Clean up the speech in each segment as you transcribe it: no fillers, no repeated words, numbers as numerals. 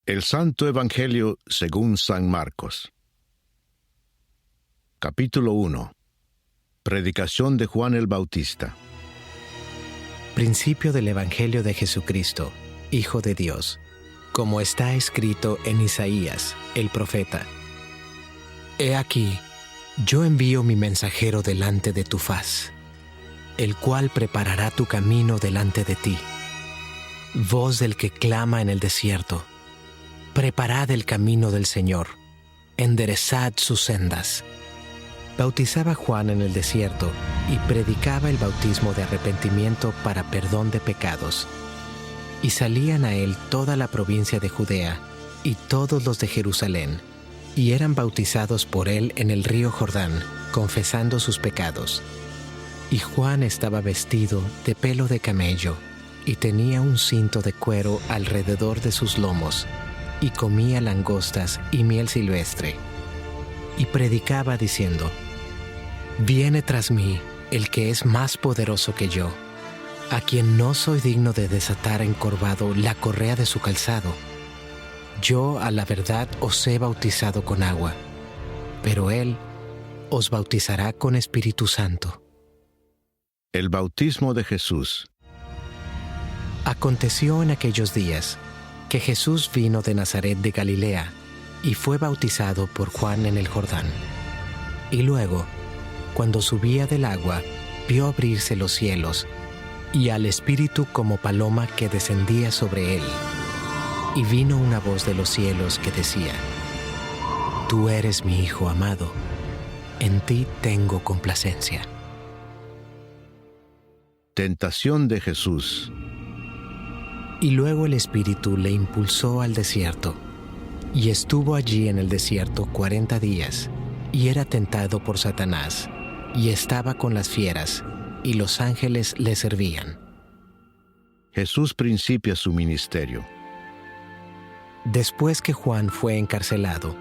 El Santo Evangelio según San Marcos. Capítulo 1. Predicación de Juan el Bautista. Principio del Evangelio de Jesucristo, Hijo de Dios, como está escrito en Isaías, el profeta. He aquí, yo envío mi mensajero delante de tu faz, el cual preparará tu camino delante de ti. Voz del que clama en el desierto, preparad el camino del Señor, enderezad sus sendas. Bautizaba Juan en el desierto y predicaba el bautismo de arrepentimiento para perdón de pecados. Y salían a él toda la provincia de Judea y todos los de Jerusalén, y eran bautizados por él en el río Jordán, confesando sus pecados. Y Juan estaba vestido de pelo de camello, y tenía un cinto de cuero alrededor de sus lomos, y comía langostas y miel silvestre. Y predicaba diciendo: Viene tras mí el que es más poderoso que yo, a quien no soy digno de desatar encorvado la correa de su calzado. Yo a la verdad os he bautizado con agua, pero él os bautizará con Espíritu Santo. El bautismo de Jesús. Aconteció en aquellos días que Jesús vino de Nazaret de Galilea y fue bautizado por Juan en el Jordán. Y luego, cuando subía del agua, vio abrirse los cielos y al Espíritu como paloma que descendía sobre él. Y vino una voz de los cielos que decía: Tú eres mi Hijo amado, en ti tengo complacencia. Tentación de Jesús. Y luego el Espíritu le impulsó al desierto, y estuvo allí en el desierto 40 días, y era tentado por Satanás, y estaba con las fieras, y los ángeles le servían. Jesús principia su ministerio. Después que Juan fue encarcelado,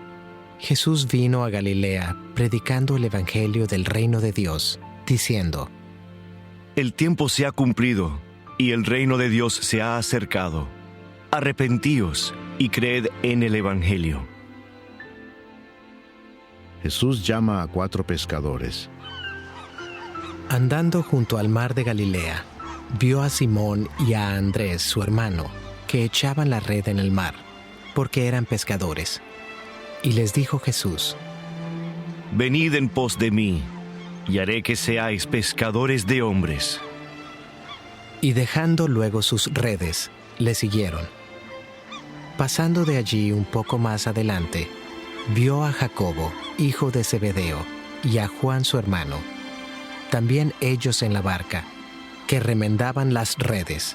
Jesús vino a Galilea predicando el Evangelio del reino de Dios, diciendo: El tiempo se ha cumplido, y el reino de Dios se ha acercado. Arrepentíos y creed en el Evangelio. Jesús llama a 4 pescadores. Andando junto al mar de Galilea, vio a Simón y a Andrés, su hermano, que echaban la red en el mar, porque eran pescadores. Y les dijo Jesús: Venid en pos de mí, y haré que seáis pescadores de hombres. Y dejando luego sus redes, le siguieron. Pasando de allí un poco más adelante, vio a Jacobo, hijo de Zebedeo, y a Juan su hermano, también ellos en la barca, que remendaban las redes.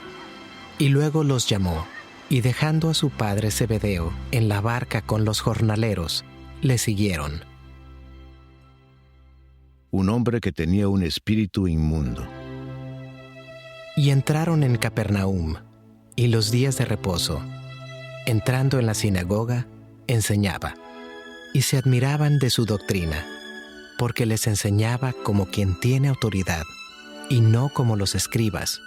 Y luego los llamó, y dejando a su padre Zebedeo en la barca con los jornaleros, le siguieron. Un hombre que tenía un espíritu inmundo. Y entraron en Capernaum, y los días de reposo, entrando en la sinagoga, enseñaba, y se admiraban de su doctrina, porque les enseñaba como quien tiene autoridad, y no como los escribas.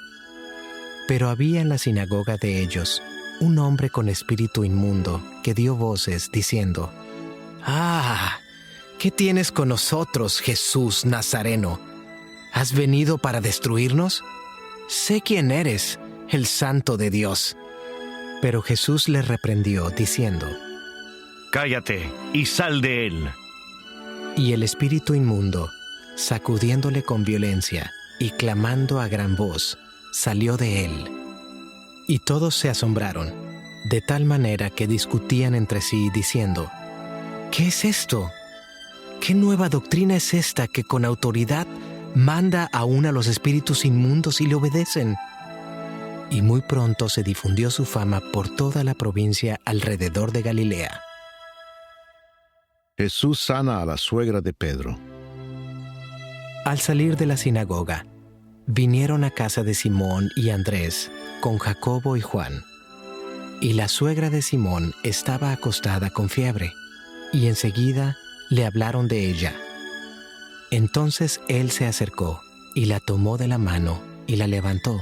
Pero había en la sinagoga de ellos un hombre con espíritu inmundo que dio voces diciendo: ¡Ah! ¿Qué tienes con nosotros, Jesús Nazareno? ¿Has venido para destruirnos? Sé quién eres, el Santo de Dios. Pero Jesús le reprendió, diciendo: Cállate y sal de él. Y el espíritu inmundo, sacudiéndole con violencia y clamando a gran voz, salió de él. Y todos se asombraron, de tal manera que discutían entre sí, diciendo: ¿Qué es esto? ¿Qué nueva doctrina es esta que con autoridad manda aún a los espíritus inmundos y le obedecen? Y muy pronto se difundió su fama por toda la provincia alrededor de Galilea. Jesús sana a la suegra de Pedro. Al salir de la sinagoga, vinieron a casa de Simón y Andrés con Jacobo y Juan. Y la suegra de Simón estaba acostada con fiebre, y enseguida le hablaron de ella. Entonces él se acercó y la tomó de la mano y la levantó.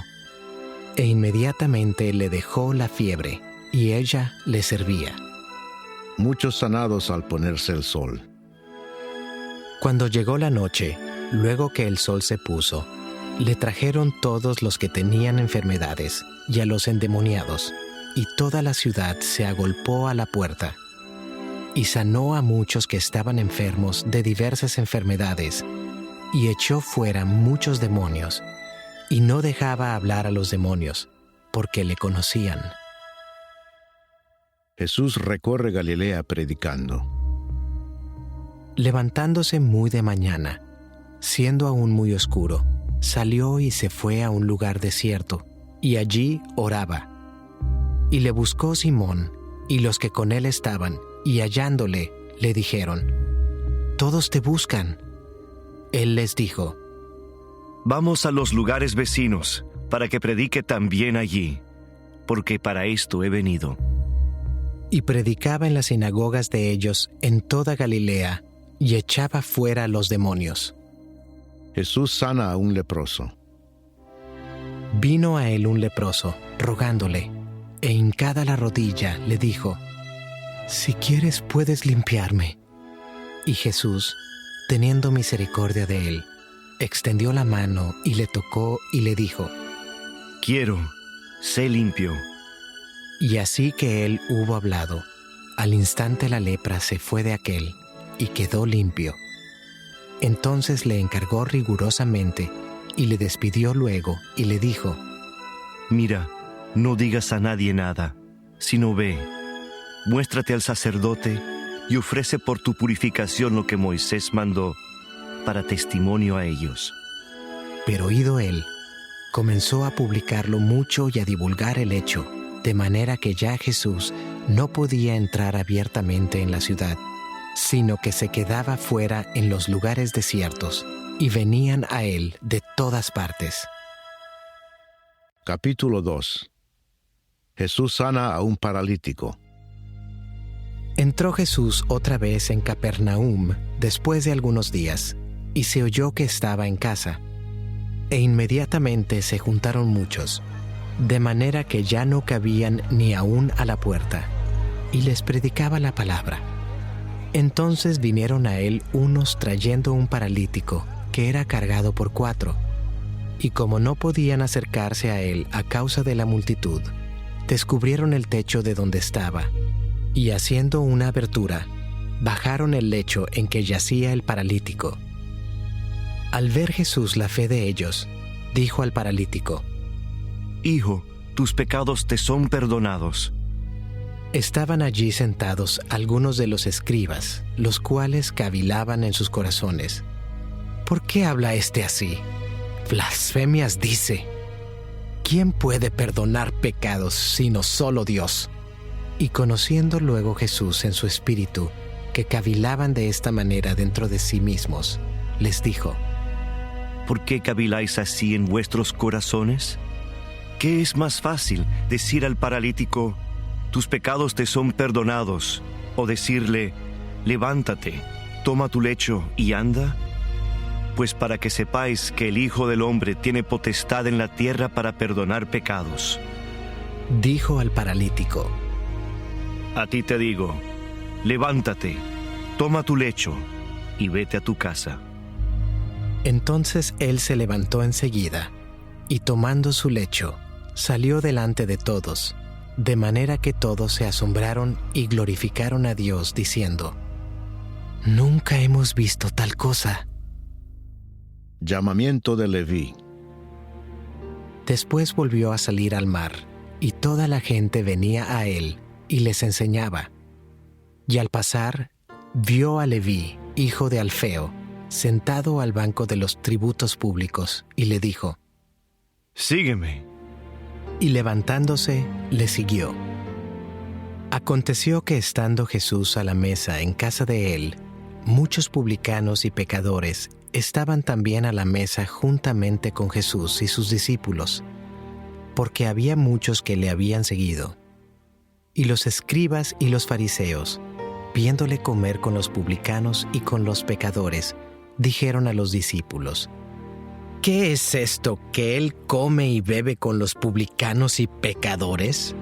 E inmediatamente le dejó la fiebre, y ella le servía. Muchos sanados al ponerse el sol. Cuando llegó la noche, luego que el sol se puso, le trajeron todos los que tenían enfermedades y a los endemoniados, y toda la ciudad se agolpó a la puerta. Y sanó a muchos que estaban enfermos de diversas enfermedades, y echó fuera muchos demonios, y no dejaba hablar a los demonios, porque le conocían. Jesús recorre Galilea predicando. Levantándose muy de mañana, siendo aún muy oscuro, salió y se fue a un lugar desierto, y allí oraba. Y le buscó Simón y los que con él estaban, y hallándole, le dijeron: «Todos te buscan». Él les dijo: Vamos a los lugares vecinos, para que predique también allí, porque para esto he venido. Y predicaba en las sinagogas de ellos en toda Galilea, y echaba fuera a los demonios. Jesús sana a un leproso. Vino a él un leproso, rogándole, e hincada la rodilla, le dijo: «Si quieres, puedes limpiarme». Y Jesús, teniendo misericordia de él, extendió la mano y le tocó y le dijo: Quiero, sé limpio. Y así que él hubo hablado, al instante la lepra se fue de aquél y quedó limpio. Entonces le encargó rigurosamente y le despidió luego y le dijo: Mira, no digas a nadie nada, sino ve, muéstrate al sacerdote y ofrece por tu purificación lo que Moisés mandó, para testimonio a ellos. Pero oído él, comenzó a publicarlo mucho y a divulgar el hecho, de manera que ya Jesús no podía entrar abiertamente en la ciudad, sino que se quedaba fuera en los lugares desiertos, y venían a él de todas partes. Capítulo 2. Jesús sana a un paralítico. Entró Jesús otra vez en Capernaum después de algunos días, y se oyó que estaba en casa. E inmediatamente se juntaron muchos, de manera que ya no cabían ni aún a la puerta, y les predicaba la palabra. Entonces vinieron a él unos trayendo un paralítico, que era cargado por 4, y como no podían acercarse a él a causa de la multitud, descubrieron el techo de donde estaba, y haciendo una abertura, bajaron el lecho en que yacía el paralítico. Al ver Jesús la fe de ellos, dijo al paralítico: Hijo, tus pecados te son perdonados. Estaban allí sentados algunos de los escribas, los cuales cavilaban en sus corazones: ¿por qué habla éste así? Blasfemias dice. ¿Quién puede perdonar pecados sino solo Dios? Y conociendo luego Jesús en su espíritu que cavilaban de esta manera dentro de sí mismos, les dijo: ¿Por qué caviláis así en vuestros corazones? ¿Qué es más fácil, decir al paralítico: tus pecados te son perdonados, o decirle: levántate, toma tu lecho y anda? Pues para que sepáis que el Hijo del Hombre tiene potestad en la tierra para perdonar pecados. Dijo al paralítico: A ti te digo, levántate, toma tu lecho y vete a tu casa. Entonces él se levantó enseguida, y tomando su lecho, salió delante de todos, de manera que todos se asombraron y glorificaron a Dios, diciendo: Nunca hemos visto tal cosa. Llamamiento de Leví. Después volvió a salir al mar, y toda la gente venía a él, y les enseñaba. Y al pasar, vio a Leví, hijo de Alfeo, sentado al banco de los tributos públicos, y le dijo: Sígueme. Y levantándose, le siguió. Aconteció que estando Jesús a la mesa en casa de él, muchos publicanos y pecadores estaban también a la mesa juntamente con Jesús y sus discípulos, porque había muchos que le habían seguido. Y los escribas y los fariseos, viéndole comer con los publicanos y con los pecadores, dijeron a los discípulos: ¿Qué es esto que él come y bebe con los publicanos y pecadores?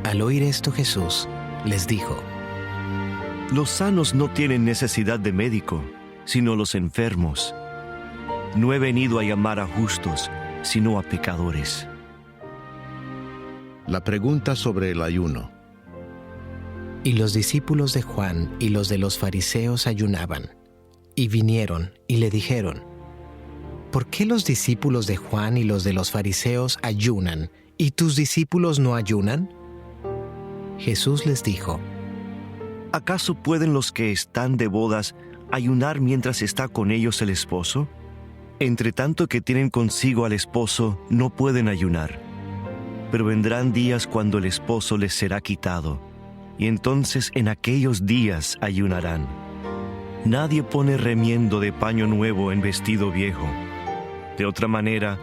Al oír esto Jesús les dijo: Los sanos no tienen necesidad de médico, sino los enfermos. No he venido a llamar a justos, sino a pecadores. La pregunta sobre el ayuno. Y los discípulos de Juan y los de los fariseos ayunaban, y vinieron y le dijeron: ¿Por qué los discípulos de Juan y los de los fariseos ayunan, y tus discípulos no ayunan? Jesús les dijo: ¿Acaso pueden los que están de bodas ayunar mientras está con ellos el esposo? Entre tanto que tienen consigo al esposo, no pueden ayunar. Pero vendrán días cuando el esposo les será quitado, y entonces en aquellos días ayunarán. Nadie pone remiendo de paño nuevo en vestido viejo. De otra manera,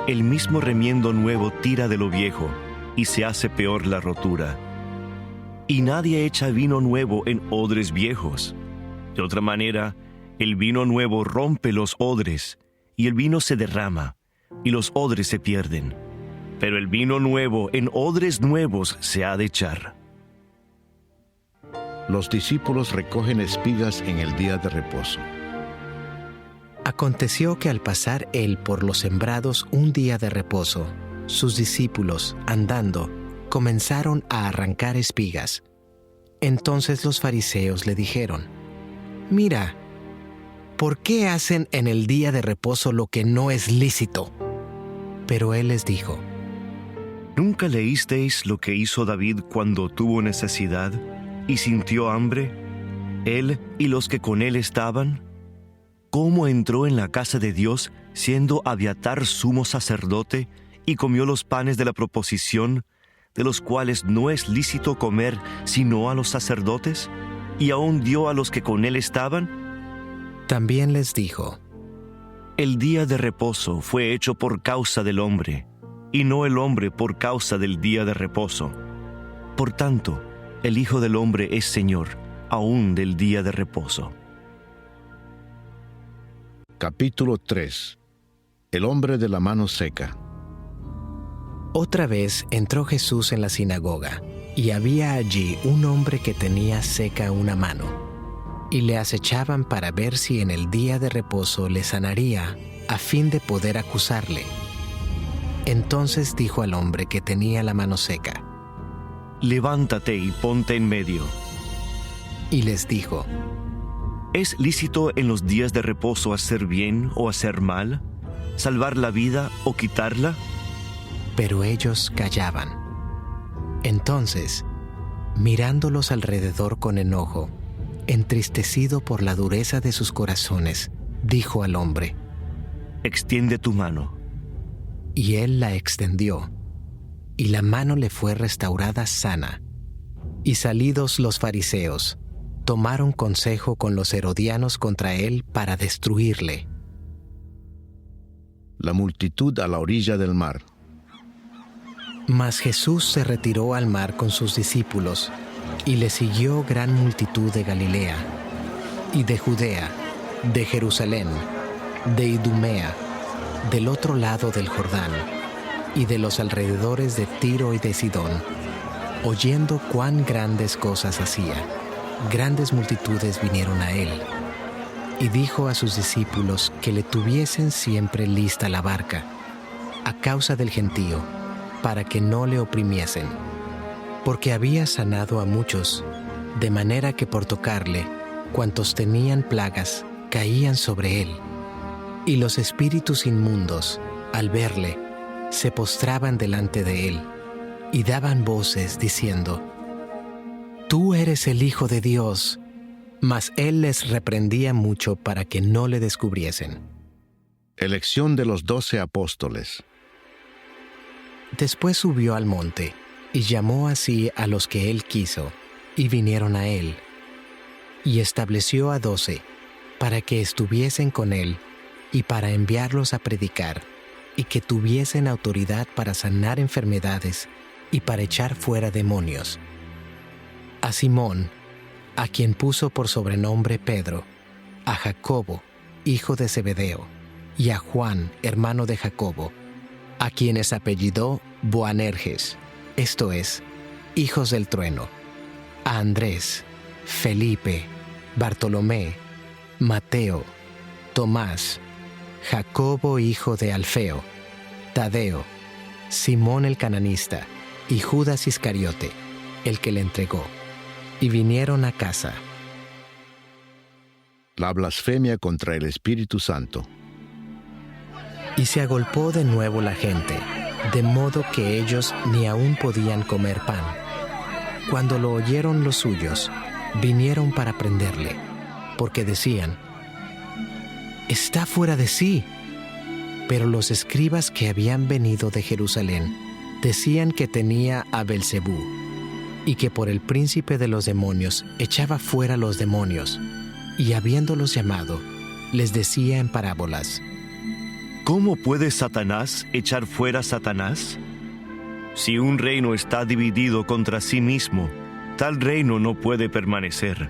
el mismo remiendo nuevo tira de lo viejo, y se hace peor la rotura. Y nadie echa vino nuevo en odres viejos. De otra manera, el vino nuevo rompe los odres, y el vino se derrama, y los odres se pierden. Pero el vino nuevo en odres nuevos se ha de echar. Los discípulos recogen espigas en el día de reposo. Aconteció que al pasar él por los sembrados un día de reposo, sus discípulos, andando, comenzaron a arrancar espigas. Entonces los fariseos le dijeron: Mira, ¿por qué hacen en el día de reposo lo que no es lícito? Pero él les dijo: ¿Nunca leísteis lo que hizo David cuando tuvo necesidad y sintió hambre, él y los que con él estaban? ¿Cómo entró en la casa de Dios siendo Abiatar sumo sacerdote y comió los panes de la proposición, de los cuales no es lícito comer sino a los sacerdotes, y aún dio a los que con él estaban? También les dijo: El día de reposo fue hecho por causa del hombre, y no el hombre por causa del día de reposo. Por tanto, el Hijo del Hombre es Señor, aún del día de reposo. Capítulo 3. El hombre de la mano seca. Otra vez entró Jesús en la sinagoga, y había allí un hombre que tenía seca una mano, y le acechaban para ver si en el día de reposo le sanaría, a fin de poder acusarle. Entonces dijo al hombre que tenía la mano seca: Levántate y ponte en medio. Y les dijo: ¿Es lícito en los días de reposo hacer bien o hacer mal? ¿Salvar la vida o quitarla? Pero ellos callaban. Entonces, mirándolos alrededor con enojo, entristecido por la dureza de sus corazones, dijo al hombre: Extiende tu mano. Y él la extendió, y la mano le fue restaurada sana. Y salidos los fariseos, tomaron consejo con los herodianos contra él para destruirle. La multitud a la orilla del mar. Mas Jesús se retiró al mar con sus discípulos, y le siguió gran multitud de Galilea, y de Judea, de Jerusalén, de Idumea, del otro lado del Jordán, y de los alrededores de Tiro y de Sidón, oyendo cuán grandes cosas hacía. Grandes multitudes vinieron a él, y dijo a sus discípulos que le tuviesen siempre lista la barca, a causa del gentío, para que no le oprimiesen, porque había sanado a muchos, de manera que por tocarle, cuantos tenían plagas, caían sobre él. Y los espíritus inmundos, al verle, se postraban delante de él, y daban voces diciendo: Tú eres el Hijo de Dios. Mas él les reprendía mucho para que no le descubriesen. Elección de los 12 apóstoles. Después subió al monte, y llamó así a los que él quiso, y vinieron a él. Y estableció a 12, para que estuviesen con él, y para enviarlos a predicar, y que tuviesen autoridad para sanar enfermedades, y para echar fuera demonios. A Simón, a quien puso por sobrenombre Pedro, a Jacobo, hijo de Zebedeo, y a Juan, hermano de Jacobo, a quienes apellidó Boanerges, esto es, hijos del trueno, a Andrés, Felipe, Bartolomé, Mateo, Tomás, Jacobo hijo de Alfeo, Tadeo, Simón el cananista y Judas Iscariote, el que le entregó, y vinieron a casa. La blasfemia contra el Espíritu Santo. Y se agolpó de nuevo la gente, de modo que ellos ni aún podían comer pan. Cuando lo oyeron los suyos, vinieron para prenderle, porque decían: «Está fuera de sí». Pero los escribas que habían venido de Jerusalén decían que tenía a Belcebú, y que por el príncipe de los demonios echaba fuera los demonios, y habiéndolos llamado, les decía en parábolas: ¿Cómo puede Satanás echar fuera a Satanás? Si un reino está dividido contra sí mismo, tal reino no puede permanecer.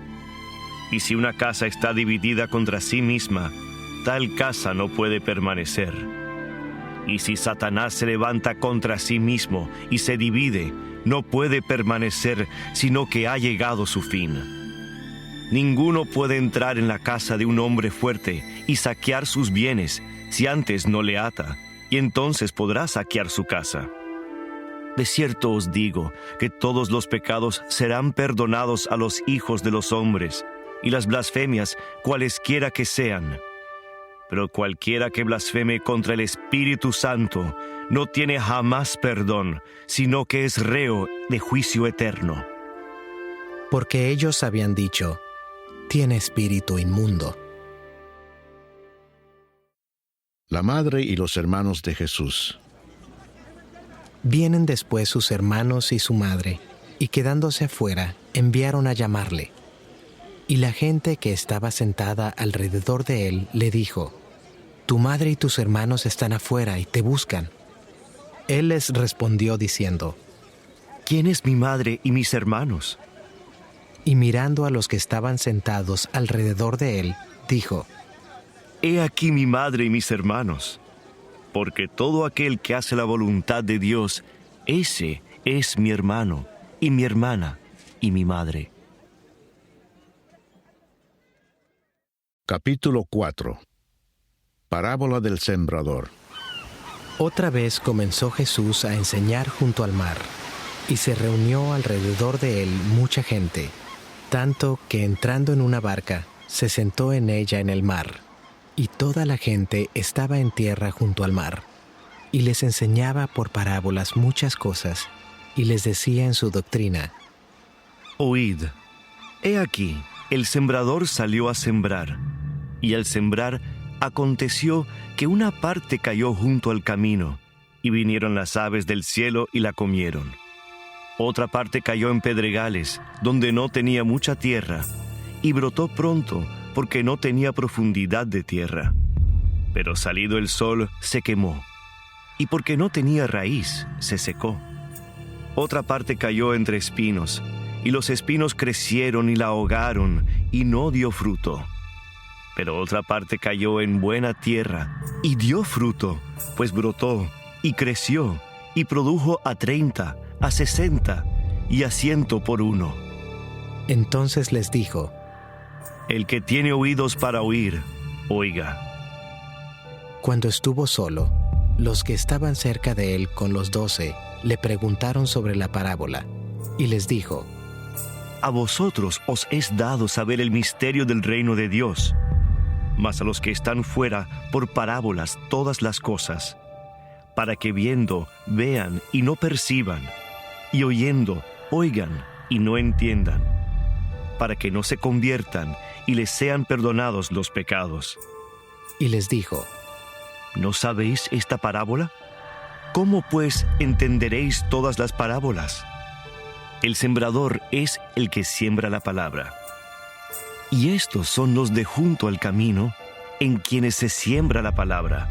Y si una casa está dividida contra sí misma, tal casa no puede permanecer. Y si Satanás se levanta contra sí mismo y se divide, no puede permanecer, sino que ha llegado su fin. Ninguno puede entrar en la casa de un hombre fuerte y saquear sus bienes si antes no le ata, y entonces podrá saquear su casa. De cierto os digo que todos los pecados serán perdonados a los hijos de los hombres, y las blasfemias cualesquiera que sean. Pero cualquiera que blasfeme contra el Espíritu Santo no tiene jamás perdón, sino que es reo de juicio eterno. Porque ellos habían dicho: «Tiene espíritu inmundo». La madre y los hermanos de Jesús. Vienen después sus hermanos y su madre, y quedándose afuera, enviaron a llamarle. Y la gente que estaba sentada alrededor de él le dijo: «Tu madre y tus hermanos están afuera y te buscan». Él les respondió diciendo: ¿Quién es mi madre y mis hermanos? Y mirando a los que estaban sentados alrededor de él, dijo: He aquí mi madre y mis hermanos, porque todo aquel que hace la voluntad de Dios, ese es mi hermano, y mi hermana, y mi madre. Capítulo 4. Parábola del sembrador. Otra vez comenzó Jesús a enseñar junto al mar, y se reunió alrededor de él mucha gente, tanto que entrando en una barca, se sentó en ella en el mar, y toda la gente estaba en tierra junto al mar, y les enseñaba por parábolas muchas cosas, y les decía en su doctrina: Oíd, he aquí, el sembrador salió a sembrar, y al sembrar aconteció que una parte cayó junto al camino, y vinieron las aves del cielo y la comieron. Otra parte cayó en pedregales, donde no tenía mucha tierra, y brotó pronto, porque no tenía profundidad de tierra. Pero salido el sol, se quemó, y porque no tenía raíz, se secó. Otra parte cayó entre espinos, y los espinos crecieron y la ahogaron, y no dio fruto. Pero otra parte cayó en buena tierra, y dio fruto, pues brotó, y creció, y produjo a 30, a 60, y a 100 por uno. Entonces les dijo: El que tiene oídos para oír, oiga. Cuando estuvo solo, los que estaban cerca de él con los 12 le preguntaron sobre la parábola, y les dijo: A vosotros os es dado saber el misterio del reino de Dios, mas a los que están fuera por parábolas todas las cosas, para que viendo, vean y no perciban, y oyendo, oigan y no entiendan, para que no se conviertan y les sean perdonados los pecados. Y les dijo: ¿No sabéis esta parábola? ¿Cómo pues entenderéis todas las parábolas? El sembrador es el que siembra la palabra. Y estos son los de junto al camino, en quienes se siembra la palabra.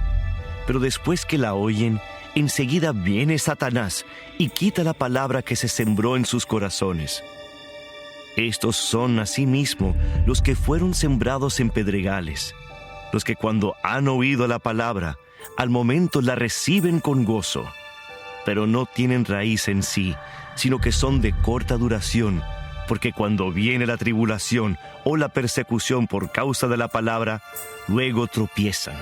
Pero después que la oyen, enseguida viene Satanás y quita la palabra que se sembró en sus corazones. Estos son asimismo los que fueron sembrados en pedregales, los que cuando han oído la palabra, al momento la reciben con gozo, pero no tienen raíz en sí, sino que son de corta duración, porque cuando viene la tribulación o la persecución por causa de la palabra, luego tropiezan.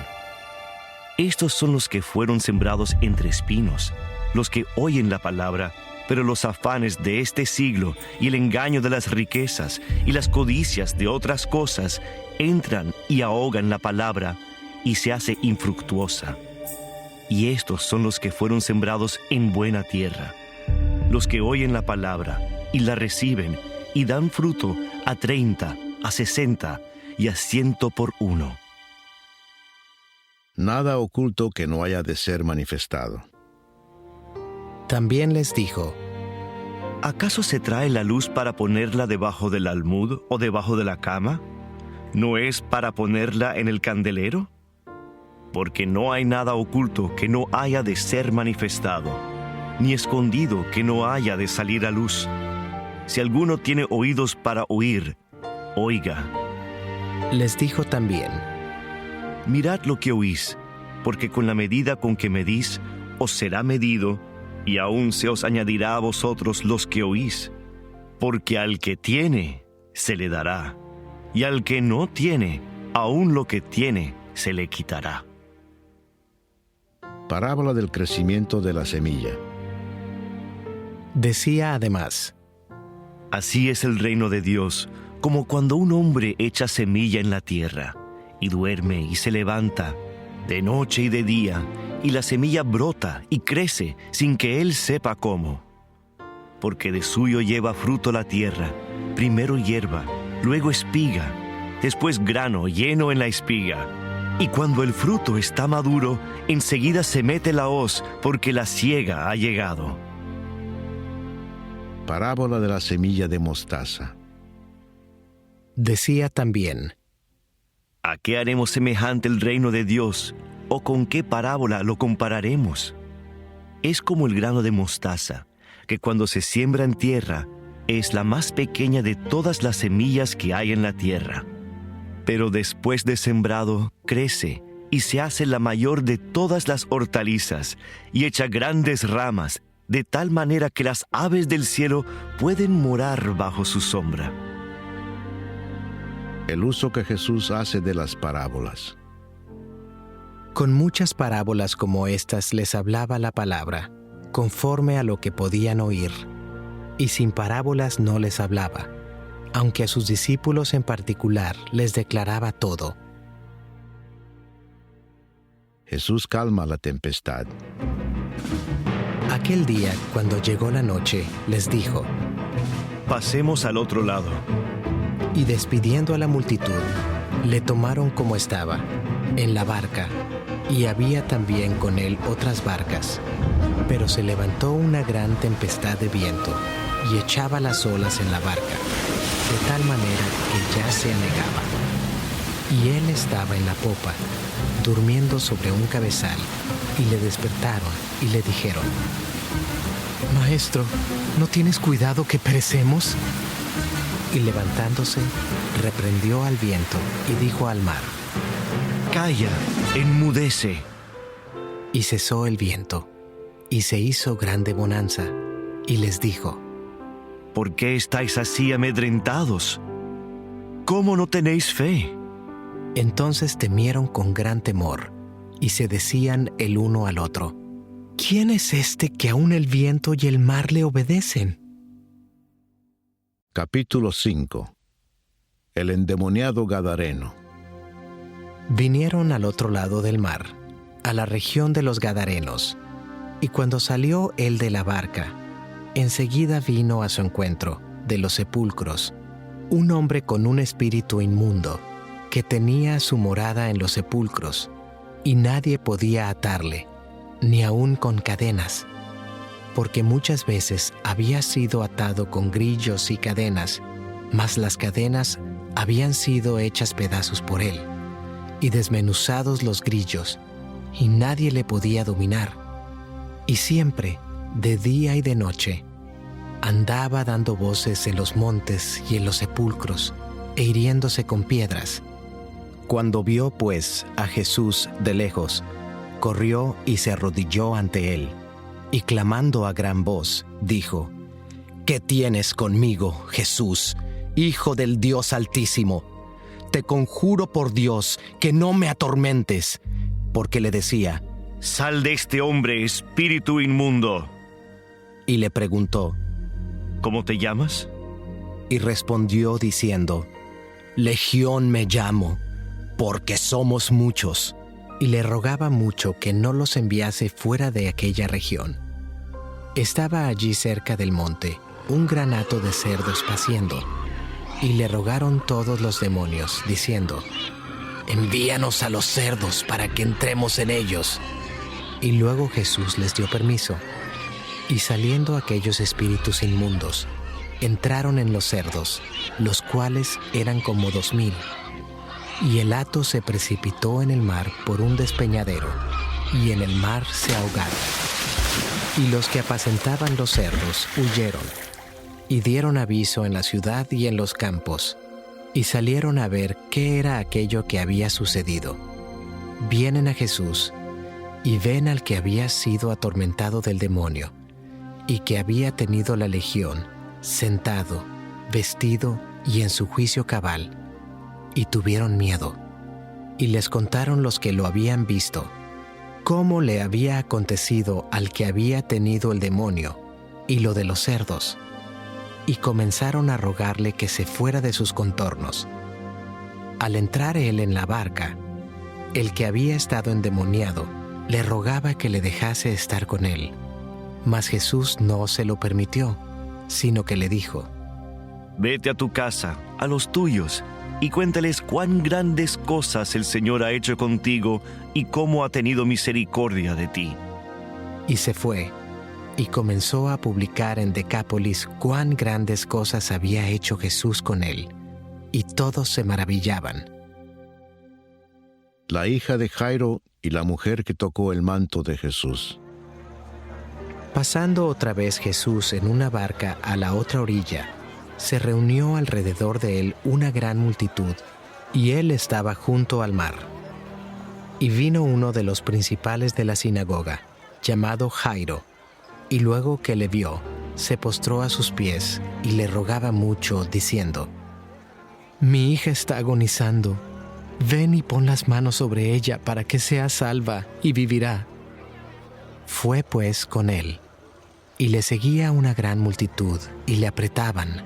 Estos son los que fueron sembrados entre espinos, los que oyen la palabra, pero los afanes de este siglo y el engaño de las riquezas y las codicias de otras cosas entran y ahogan la palabra y se hace infructuosa. Y estos son los que fueron sembrados en buena tierra, los que oyen la palabra y la reciben y dan fruto a 30, a 60 y a 100 por uno. Nada oculto que no haya de ser manifestado. También les dijo: ¿Acaso se trae la luz para ponerla debajo del almud o debajo de la cama? ¿No es para ponerla en el candelero? Porque no hay nada oculto que no haya de ser manifestado, ni escondido que no haya de salir a luz. Si alguno tiene oídos para oír, oiga. Les dijo también: Mirad lo que oís, porque con la medida con que medís, os será medido, y aún se os añadirá a vosotros los que oís. Porque al que tiene, se le dará, y al que no tiene, aún lo que tiene, se le quitará. Parábola del crecimiento de la semilla. Decía además: Así es el reino de Dios, como cuando un hombre echa semilla en la tierra, y duerme y se levanta, de noche y de día, y la semilla brota y crece sin que él sepa cómo. Porque de suyo lleva fruto la tierra, primero hierba, luego espiga, después grano lleno en la espiga. Y cuando el fruto está maduro, enseguida se mete la hoz, porque la siega ha llegado. Parábola de la semilla de mostaza. Decía también: ¿A qué haremos semejante el reino de Dios? ¿O con qué parábola lo compararemos? Es como el grano de mostaza, que cuando se siembra en tierra, es la más pequeña de todas las semillas que hay en la tierra. Pero después de sembrado, crece y se hace la mayor de todas las hortalizas, y echa grandes ramas, de tal manera que las aves del cielo pueden morar bajo su sombra. El uso que Jesús hace de las parábolas. Con muchas parábolas como estas les hablaba la palabra, conforme a lo que podían oír, y sin parábolas no les hablaba, aunque a sus discípulos en particular les declaraba todo. Jesús calma la tempestad. Aquel día, cuando llegó la noche, les dijo: Pasemos al otro lado. Y despidiendo a la multitud, le tomaron como estaba, en la barca, y había también con él otras barcas. Pero se levantó una gran tempestad de viento, y echaba las olas en la barca, de tal manera que ya se anegaba. Y él estaba en la popa, durmiendo sobre un cabezal, y le despertaron y le dijeron: Maestro, ¿no tienes cuidado que perecemos? Y levantándose, reprendió al viento y dijo al mar: Calla, enmudece. Y cesó el viento, y se hizo grande bonanza, y les dijo: ¿Por qué estáis así amedrentados? ¿Cómo no tenéis fe? Entonces temieron con gran temor, y se decían el uno al otro: ¿Quién es este que aún el viento y el mar le obedecen? Capítulo 5. El endemoniado Gadareno. Vinieron al otro lado del mar, a la región de los Gadarenos, y cuando salió él de la barca, enseguida vino a su encuentro, de los sepulcros, un hombre con un espíritu inmundo, que tenía su morada en los sepulcros, y nadie podía atarle, ni aun con cadenas, porque muchas veces había sido atado con grillos y cadenas, mas las cadenas habían sido hechas pedazos por él, y desmenuzados los grillos, y nadie le podía dominar. Y siempre, de día y de noche, andaba dando voces en los montes y en los sepulcros, e hiriéndose con piedras. Cuando vio, pues, a Jesús de lejos, corrió y se arrodilló ante él, y clamando a gran voz, dijo: ¿Qué tienes conmigo, Jesús, Hijo del Dios Altísimo? Te conjuro por Dios que no me atormentes. Porque le decía: Sal de este hombre, espíritu inmundo. Y le preguntó: ¿Cómo te llamas? Y respondió diciendo: Legión me llamo, porque somos muchos. Y le rogaba mucho que no los enviase fuera de aquella región. Estaba allí cerca del monte un gran hato de cerdos paciendo, y le rogaron todos los demonios, diciendo: Envíanos a los cerdos para que entremos en ellos. Y luego Jesús les dio permiso. Y saliendo aquellos espíritus inmundos, entraron en los cerdos, los cuales eran como 2,000. Y el hato se precipitó en el mar por un despeñadero, y en el mar se ahogaron. Y los que apacentaban los cerdos huyeron, y dieron aviso en la ciudad y en los campos, y salieron a ver qué era aquello que había sucedido. Vienen a Jesús, y ven al que había sido atormentado del demonio, y que había tenido la legión, sentado, vestido y en su juicio cabal, y tuvieron miedo. Y les contaron los que lo habían visto, cómo le había acontecido al que había tenido el demonio, y lo de los cerdos. Y comenzaron a rogarle que se fuera de sus contornos. Al entrar él en la barca, el que había estado endemoniado le rogaba que le dejase estar con él. Mas Jesús no se lo permitió, sino que le dijo: Vete a tu casa, a los tuyos, y cuéntales cuán grandes cosas el Señor ha hecho contigo y cómo ha tenido misericordia de ti. Y se fue, y comenzó a publicar en Decápolis cuán grandes cosas había hecho Jesús con él, y todos se maravillaban. La hija de Jairo y la mujer que tocó el manto de Jesús. Pasando otra vez Jesús en una barca a la otra orilla, se reunió alrededor de él una gran multitud, y él estaba junto al mar. Y vino uno de los principales de la sinagoga, llamado Jairo, y luego que le vio, se postró a sus pies y le rogaba mucho, diciendo: Mi hija está agonizando. Ven y pon las manos sobre ella para que sea salva y vivirá. Fue pues con él, y le seguía una gran multitud, y le apretaban.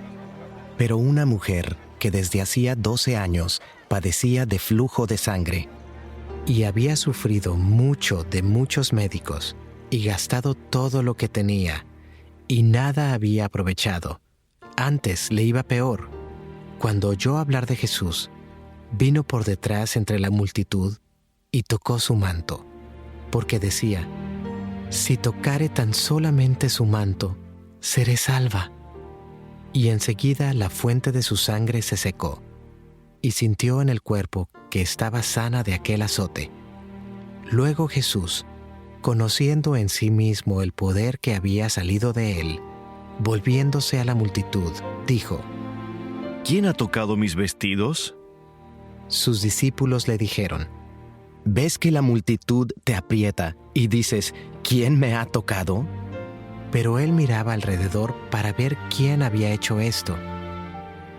Pero una mujer que desde hacía 12 años padecía de flujo de sangre, y había sufrido mucho de muchos médicos, y gastado todo lo que tenía, y nada había aprovechado. Antes le iba peor. Cuando oyó hablar de Jesús, vino por detrás entre la multitud, y tocó su manto, porque decía: Si tocare tan solamente su manto, seré salva. Y enseguida la fuente de su sangre se secó, y sintió en el cuerpo que estaba sana de aquel azote. Luego Jesús, conociendo en sí mismo el poder que había salido de él, volviéndose a la multitud, dijo: ¿Quién ha tocado mis vestidos? Sus discípulos le dijeron: ¿Ves que la multitud te aprieta y dices: ¿Quién me ha tocado? Pero él miraba alrededor para ver quién había hecho esto.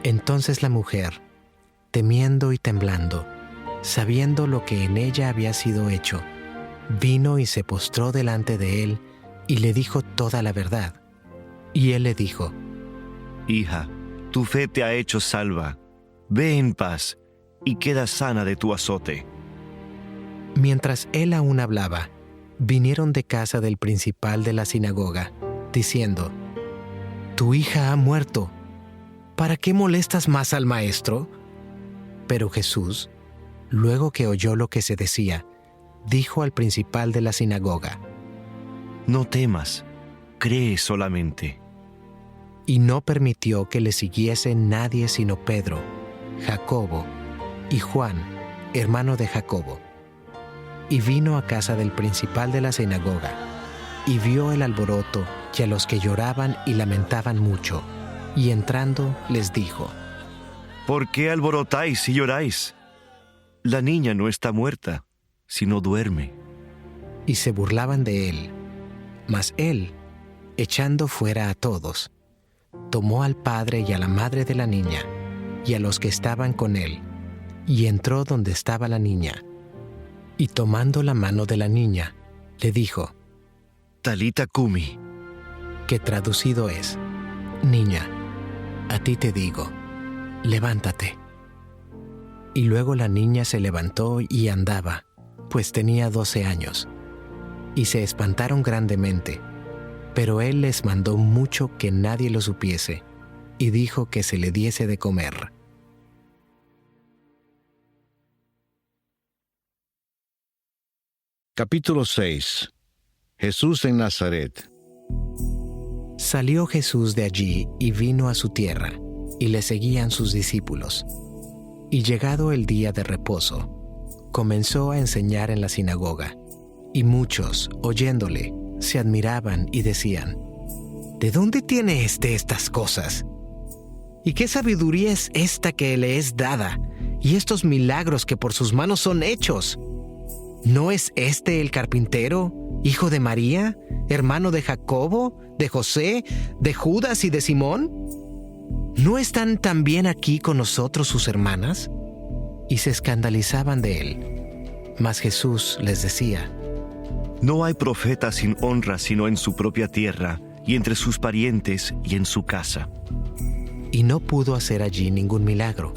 Entonces la mujer, temiendo y temblando, sabiendo lo que en ella había sido hecho, vino y se postró delante de él y le dijo toda la verdad. Y él le dijo: Hija, tu fe te ha hecho salva. Ve en paz y queda sana de tu azote. Mientras él aún hablaba, vinieron de casa del principal de la sinagoga, diciendo: Tu hija ha muerto. ¿Para qué molestas más al maestro? Pero Jesús, luego que oyó lo que se decía, dijo al principal de la sinagoga: No temas, cree solamente. Y no permitió que le siguiese nadie sino Pedro, Jacobo y Juan, hermano de Jacobo. Y vino a casa del principal de la sinagoga, y vio el alboroto y a los que lloraban y lamentaban mucho, y entrando les dijo: ¿Por qué alborotáis y lloráis? La niña no está muerta, sino duerme. Y se burlaban de él. Mas él, echando fuera a todos, tomó al padre y a la madre de la niña, y a los que estaban con él, y entró donde estaba la niña. Y tomando la mano de la niña, le dijo, Talita cumi, que traducido es, Niña, a ti te digo, levántate. Y luego la niña se levantó y andaba, pues tenía 12 años. Y se espantaron grandemente, pero él les mandó mucho que nadie lo supiese, y dijo que se le diese de comer. Capítulo 6. Jesús en Nazaret. Salió Jesús de allí y vino a su tierra, y le seguían sus discípulos. Y llegado el día de reposo, comenzó a enseñar en la sinagoga, y muchos, oyéndole, se admiraban y decían, ¿de dónde tiene estas cosas? ¿Y qué sabiduría es esta que le es dada, y estos milagros que por sus manos son hechos? ¿No es este el carpintero, hijo de María, hermano de Jacobo, de José, de Judas y de Simón? ¿No están también aquí con nosotros sus hermanas? Y se escandalizaban de él. Mas Jesús les decía, no hay profeta sin honra sino en su propia tierra, y entre sus parientes y en su casa. Y no pudo hacer allí ningún milagro,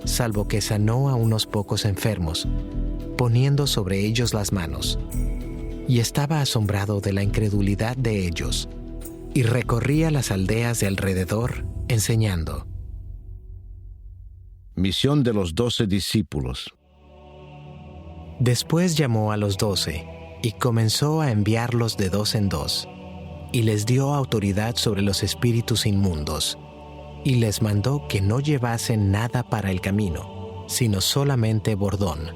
salvo que sanó a unos pocos enfermos, poniendo sobre ellos las manos. Y estaba asombrado de la incredulidad de ellos, y recorría las aldeas de alrededor, enseñando. Misión de los 12 discípulos. Después llamó a los 12, y comenzó a enviarlos de 2 en 2, y les dio autoridad sobre los espíritus inmundos, y les mandó que no llevasen nada para el camino, sino solamente bordón,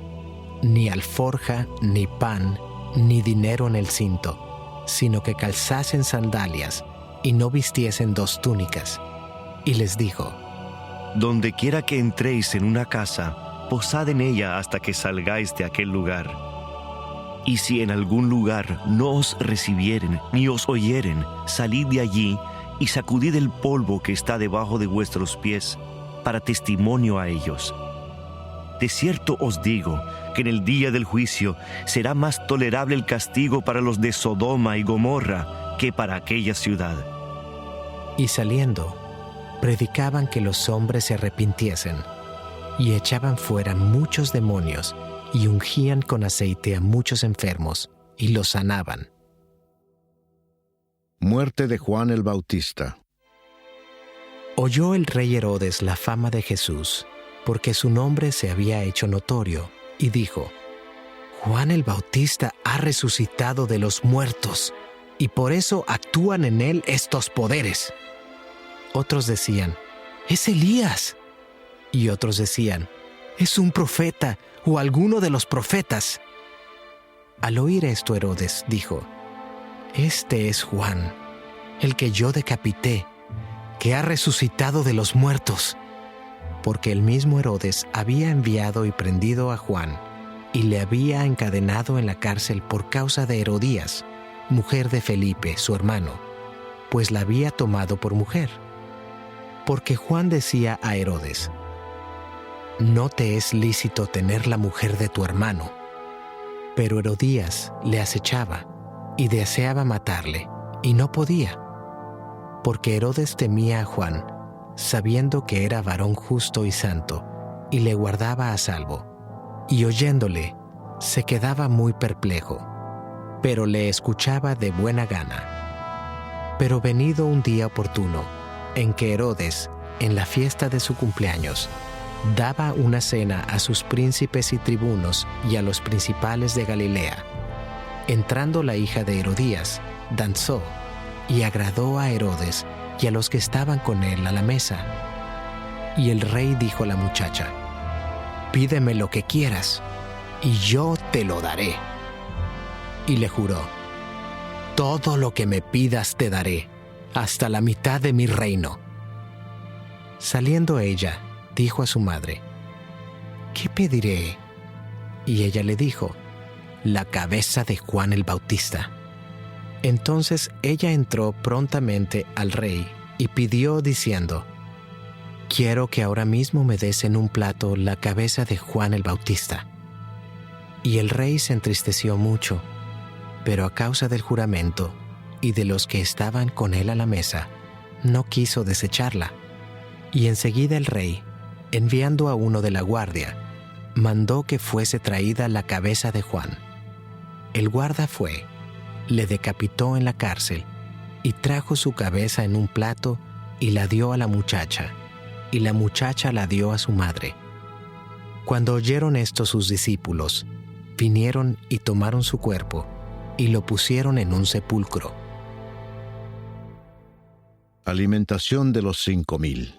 ni alforja, ni pan, ni dinero en el cinto, sino que calzasen sandalias, y no vistiesen 2 túnicas. Y les dijo, donde quiera que entréis en una casa, posad en ella hasta que salgáis de aquel lugar. Y si en algún lugar no os recibieren, ni os oyeren, salid de allí, y sacudid el polvo que está debajo de vuestros pies, para testimonio a ellos. De cierto os digo, que en el día del juicio será más tolerable el castigo para los de Sodoma y Gomorra, que para aquella ciudad. Y saliendo, predicaban que los hombres se arrepintiesen, y echaban fuera muchos demonios, y ungían con aceite a muchos enfermos, y los sanaban. Muerte de Juan el Bautista. Oyó el rey Herodes la fama de Jesús, porque su nombre se había hecho notorio, y dijo, Juan el Bautista ha resucitado de los muertos, y por eso actúan en él estos poderes. Otros decían, es Elías. Y otros decían, es un profeta o alguno de los profetas. Al oír esto Herodes dijo, este es Juan, el que yo decapité, que ha resucitado de los muertos. Porque el mismo Herodes había enviado y prendido a Juan, y le había encadenado en la cárcel por causa de Herodías, mujer de Felipe, su hermano, pues la había tomado por mujer. Porque Juan decía a Herodes, no te es lícito tener la mujer de tu hermano. Pero Herodías le acechaba y deseaba matarle, y no podía, porque Herodes temía a Juan, sabiendo que era varón justo y santo, y le guardaba a salvo. Y oyéndole, se quedaba muy perplejo, pero le escuchaba de buena gana. Pero venido un día oportuno, en que Herodes, en la fiesta de su cumpleaños, daba una cena a sus príncipes y tribunos y a los principales de Galilea. Entrando la hija de Herodías, danzó, y agradó a Herodes y a los que estaban con él a la mesa. Y el rey dijo a la muchacha, pídeme lo que quieras, y yo te lo daré. Y le juró, todo lo que me pidas te daré, hasta la mitad de mi reino. Saliendo ella, dijo a su madre, ¿qué pediré? Y ella le dijo, la cabeza de Juan el Bautista. Entonces ella entró prontamente al rey y pidió diciendo: «Quiero que ahora mismo me des en un plato la cabeza de Juan el Bautista». Y el rey se entristeció mucho, pero a causa del juramento y de los que estaban con él a la mesa, no quiso desecharla. Y enseguida el rey, enviando a uno de la guardia, mandó que fuese traída la cabeza de Juan. El guarda fue, le decapitó en la cárcel y trajo su cabeza en un plato y la dio a la muchacha, y la muchacha la dio a su madre. Cuando oyeron esto sus discípulos, vinieron y tomaron su cuerpo y lo pusieron en un sepulcro. Alimentación de los 5,000.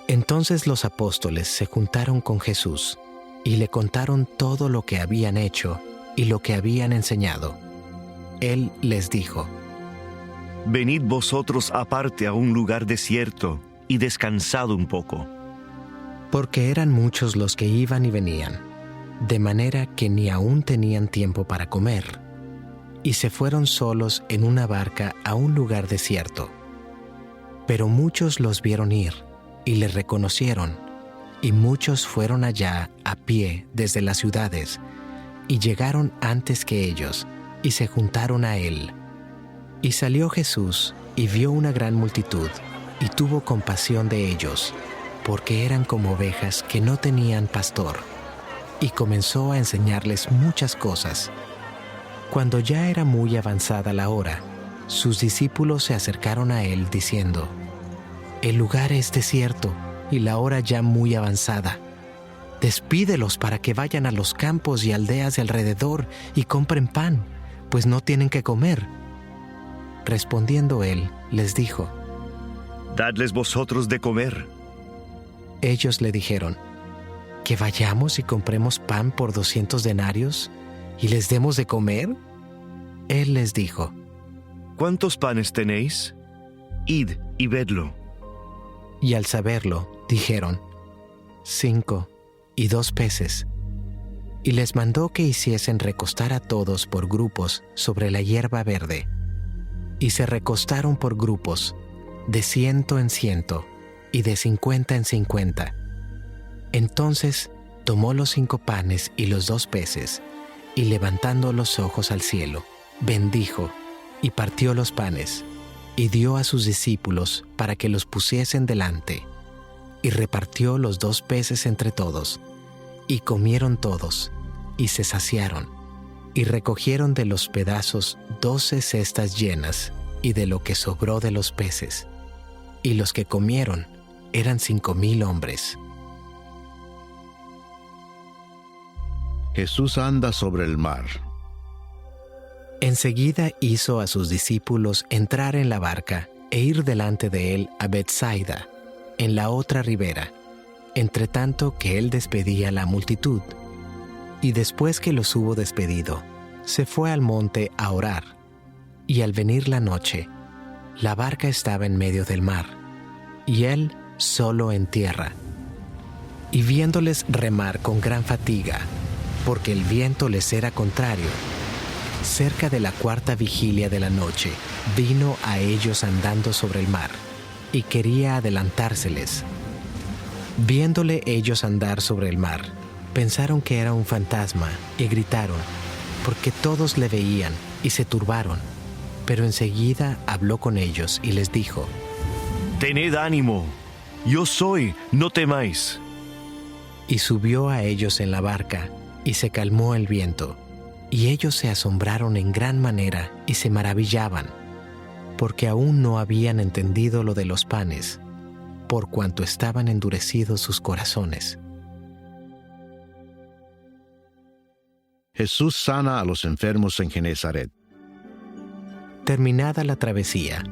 Entonces los apóstoles se juntaron con Jesús y le contaron todo lo que habían hecho y lo que habían enseñado. Él les dijo: Venid vosotros aparte a un lugar desierto y descansad un poco. Porque eran muchos los que iban y venían, de manera que ni aún tenían tiempo para comer, y se fueron solos en una barca a un lugar desierto. Pero muchos los vieron ir y les reconocieron, y muchos fueron allá a pie desde las ciudades, y llegaron antes que ellos, y se juntaron a él. Y salió Jesús y vio una gran multitud, y tuvo compasión de ellos, porque eran como ovejas que no tenían pastor, y comenzó a enseñarles muchas cosas. Cuando ya era muy avanzada la hora, sus discípulos se acercaron a él diciendo: «El lugar es desierto y la hora ya muy avanzada. Despídelos para que vayan a los campos y aldeas de alrededor y compren pan, pues no tienen que comer». Respondiendo él, les dijo: Dadles vosotros de comer. Ellos le dijeron: «¿Que vayamos y compremos pan por 200 denarios y les demos de comer?» Él les dijo: ¿Cuántos panes tenéis? Id y vedlo. Y al saberlo, dijeron: 5 y 2 peces. Y les mandó que hiciesen recostar a todos por grupos sobre la hierba verde. Y se recostaron por grupos, de 100 en 100, y de 50 en 50. Entonces tomó los 5 panes y los 2 peces, y levantando los ojos al cielo, bendijo, y partió los panes, y dio a sus discípulos para que los pusiesen delante, y repartió los 2 peces entre todos, y comieron todos, y se saciaron, y recogieron de los pedazos 12 cestas llenas, y de lo que sobró de los peces, y los que comieron eran 5,000 hombres. Jesús anda sobre el mar. Enseguida hizo a sus discípulos entrar en la barca e ir delante de él a Betsaida, en la otra ribera, entre tanto que él despedía a la multitud. Y después que los hubo despedido, se fue al monte a orar. Y al venir la noche, la barca estaba en medio del mar, y él solo en tierra. Y viéndoles remar con gran fatiga, porque el viento les era contrario, cerca de la 4ª vigilia de la noche, vino a ellos andando sobre el mar, y quería adelantárseles. Viéndole ellos andar sobre el mar, pensaron que era un fantasma, y gritaron, porque todos le veían, y se turbaron. Pero enseguida habló con ellos, y les dijo: Tened ánimo, yo soy, no temáis. Y subió a ellos en la barca, y se calmó el viento. Y ellos se asombraron en gran manera y se maravillaban, porque aún no habían entendido lo de los panes, por cuanto estaban endurecidos sus corazones. Jesús sana a los enfermos en Genezaret. Terminada la travesía,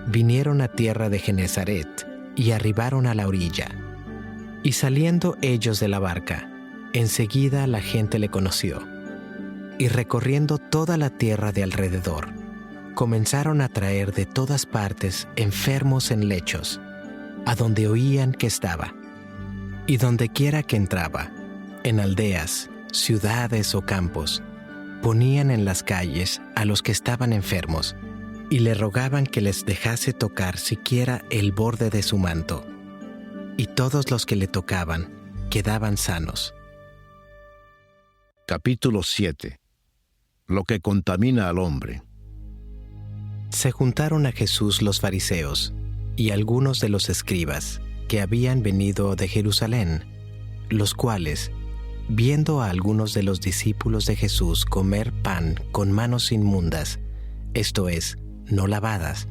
vinieron a tierra de Genezaret y arribaron a la orilla. Y saliendo ellos de la barca, enseguida la gente le conoció. Y recorriendo toda la tierra de alrededor, comenzaron a traer de todas partes enfermos en lechos, a donde oían que estaba. Y donde quiera que entraba, en aldeas, ciudades o campos, ponían en las calles a los que estaban enfermos y le rogaban que les dejase tocar siquiera el borde de su manto. Y todos los que le tocaban quedaban sanos. Capítulo 7. Lo que contamina al hombre. Se juntaron a Jesús los fariseos y algunos de los escribas que habían venido de Jerusalén, los cuales, viendo a algunos de los discípulos de Jesús comer pan con manos inmundas, esto es, no lavadas,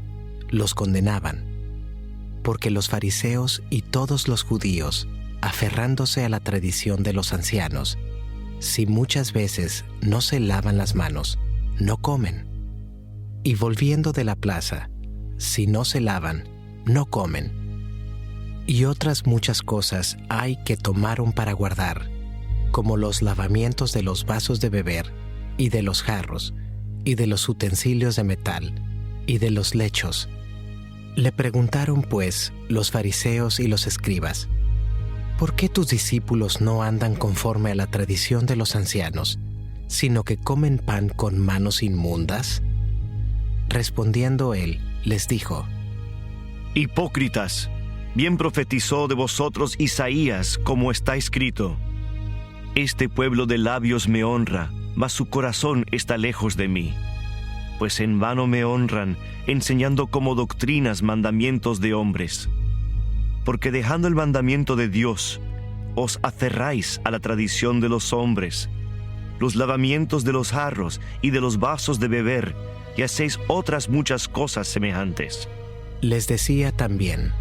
los condenaban. Porque los fariseos y todos los judíos, aferrándose a la tradición de los ancianos, si muchas veces no se lavan las manos, no comen. Y volviendo de la plaza, si no se lavan, no comen. Y otras muchas cosas hay que tomaron para guardar, como los lavamientos de los vasos de beber, y de los jarros, y de los utensilios de metal, y de los lechos. Le preguntaron pues los fariseos y los escribas: ¿por qué tus discípulos no andan conforme a la tradición de los ancianos, sino que comen pan con manos inmundas? Respondiendo él, les dijo: Hipócritas, bien profetizó de vosotros Isaías, como está escrito: Este pueblo de labios me honra, mas su corazón está lejos de mí. Pues en vano me honran, enseñando como doctrinas mandamientos de hombres. Porque dejando el mandamiento de Dios, os aferráis a la tradición de los hombres, los lavamientos de los jarros y de los vasos de beber, y hacéis otras muchas cosas semejantes. Les decía también: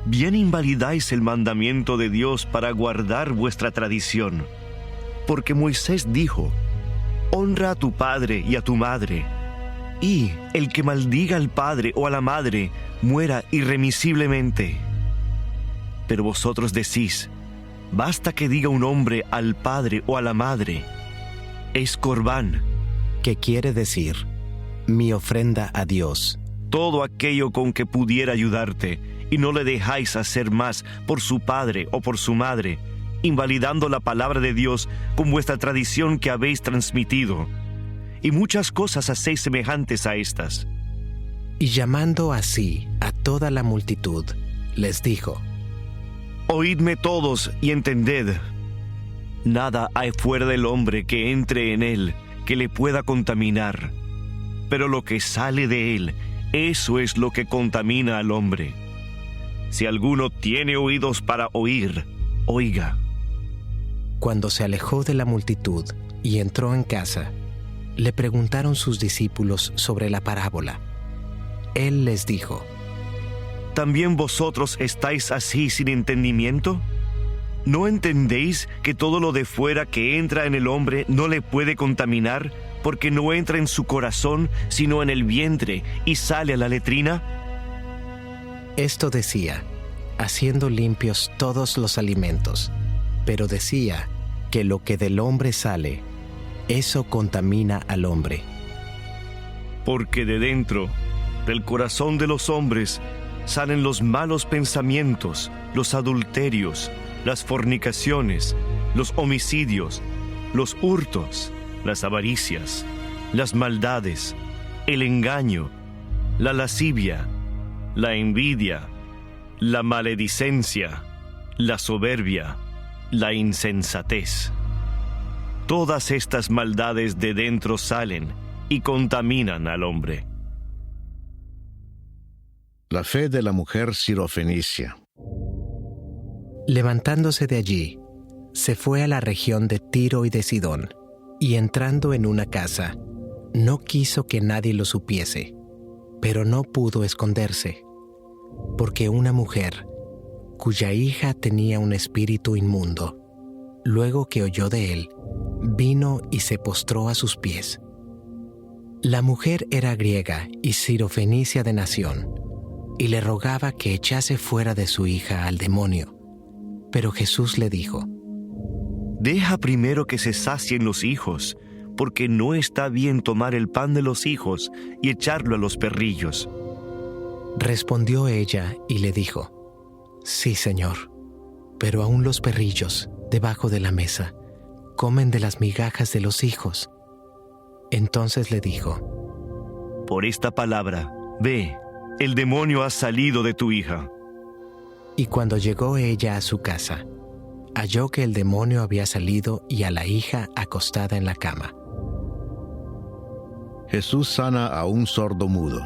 Bien invalidáis el mandamiento de Dios para guardar vuestra tradición. Porque Moisés dijo: Honra a tu padre y a tu madre, y el que maldiga al padre o a la madre muera irremisiblemente. Pero vosotros decís: basta que diga un hombre al padre o a la madre, es corbán, que quiere decir mi ofrenda a Dios, todo aquello con que pudiera ayudarte, y no le dejáis hacer más por su padre o por su madre, invalidando la palabra de Dios con vuestra tradición que habéis transmitido. Y muchas cosas hacéis semejantes a estas. Y llamando así a toda la multitud, les dijo: Oídme todos y entended. Nada hay fuera del hombre que entre en él que le pueda contaminar, pero lo que sale de él, eso es lo que contamina al hombre. Si alguno tiene oídos para oír, oiga. Cuando se alejó de la multitud y entró en casa, le preguntaron sus discípulos sobre la parábola. Él les dijo: ¿También vosotros estáis así sin entendimiento? ¿No entendéis que todo lo de fuera que entra en el hombre no le puede contaminar, porque no entra en su corazón, sino en el vientre, y sale a la letrina? Esto decía, haciendo limpios todos los alimentos, pero decía que lo que del hombre sale, eso contamina al hombre. Porque de dentro, del corazón de los hombres, salen los malos pensamientos, los adulterios, las fornicaciones, los homicidios, los hurtos, las avaricias, las maldades, el engaño, la lascivia, la envidia, la maledicencia, la soberbia, la insensatez. Todas estas maldades de dentro salen y contaminan al hombre. La fe de la mujer sirofenicia. Levantándose de allí, se fue a la región de Tiro y de Sidón, y entrando en una casa, no quiso que nadie lo supiese, pero no pudo esconderse, porque una mujer, cuya hija tenía un espíritu inmundo, luego que oyó de él, vino y se postró a sus pies. La mujer era griega y sirofenicia de nación, y le rogaba que echase fuera de su hija al demonio. Pero Jesús le dijo: Deja primero que se sacien los hijos, porque no está bien tomar el pan de los hijos y echarlo a los perrillos. Respondió ella y le dijo: Sí, Señor, pero aún los perrillos, debajo de la mesa, comen de las migajas de los hijos. Entonces le dijo: Por esta palabra, ve, el demonio ha salido de tu hija. Y cuando llegó ella a su casa, halló que el demonio había salido y a la hija acostada en la cama. Jesús sana a un sordo mudo.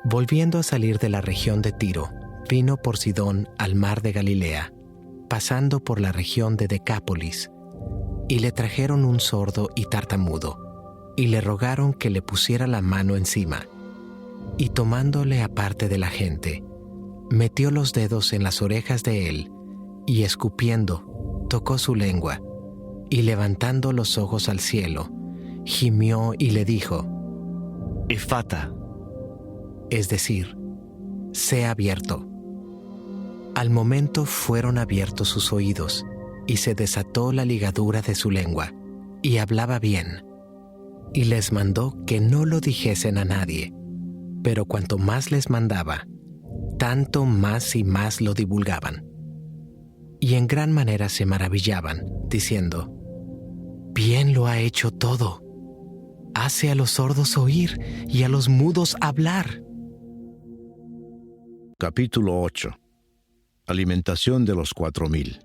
Volviendo a salir de la región de Tiro, vino por Sidón al mar de Galilea, pasando por la región de Decápolis, y le trajeron un sordo y tartamudo, y le rogaron que le pusiera la mano encima, y tomándole aparte de la gente, metió los dedos en las orejas de él, y escupiendo, tocó su lengua, y levantando los ojos al cielo, gimió y le dijo: Efata, es decir, sé abierto. Al momento fueron abiertos sus oídos, y se desató la ligadura de su lengua, y hablaba bien. Y les mandó que no lo dijesen a nadie, pero cuanto más les mandaba, tanto más y más lo divulgaban. Y en gran manera se maravillaban, diciendo: Bien lo ha hecho todo. Hace a los sordos oír y a los mudos hablar. Capítulo 8. Alimentación de los 4,000.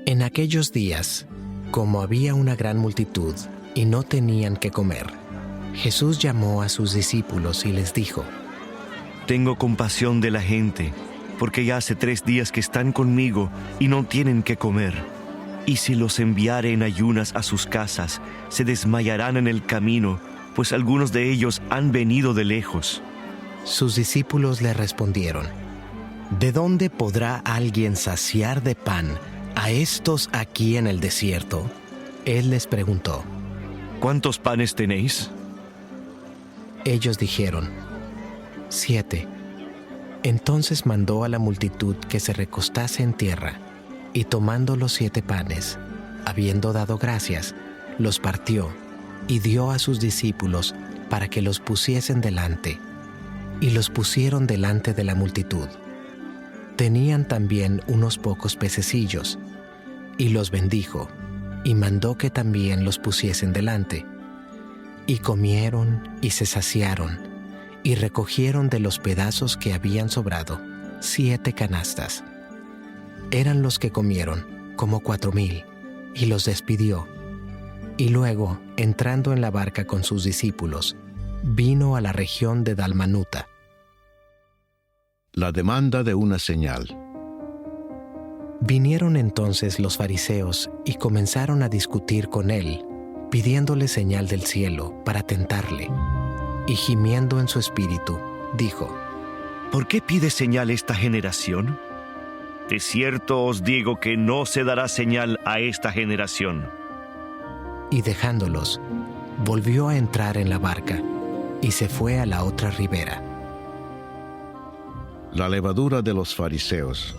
En aquellos días, como había una gran multitud y no tenían qué comer, Jesús llamó a sus discípulos y les dijo: tengo compasión de la gente, porque ya hace 3 días que están conmigo y no tienen qué comer. Y si los enviare en ayunas a sus casas, se desmayarán en el camino, pues algunos de ellos han venido de lejos. Sus discípulos le respondieron: ¿De dónde podrá alguien saciar de pan a estos aquí en el desierto? Él les preguntó: ¿cuántos panes tenéis? Ellos dijeron: 7. Entonces mandó a la multitud que se recostase en tierra, y tomando los 7 panes, habiendo dado gracias, los partió y dio a sus discípulos para que los pusiesen delante, y los pusieron delante de la multitud. Tenían también unos pocos pececillos, y los bendijo, y mandó que también los pusiesen delante. Y comieron y se saciaron, y recogieron de los pedazos que habían sobrado 7 canastas. Eran los que comieron, como 4,000, y los despidió. Y luego, entrando en la barca con sus discípulos, vino a la región de Dalmanuta. La demanda de una señal. Vinieron entonces los fariseos y comenzaron a discutir con él, pidiéndole señal del cielo para tentarle. Y gimiendo en su espíritu, dijo: ¿por qué pide señal esta generación? De cierto os digo que no se dará señal a esta generación. Y dejándolos, volvió a entrar en la barca y se fue a la otra ribera. La levadura de los fariseos.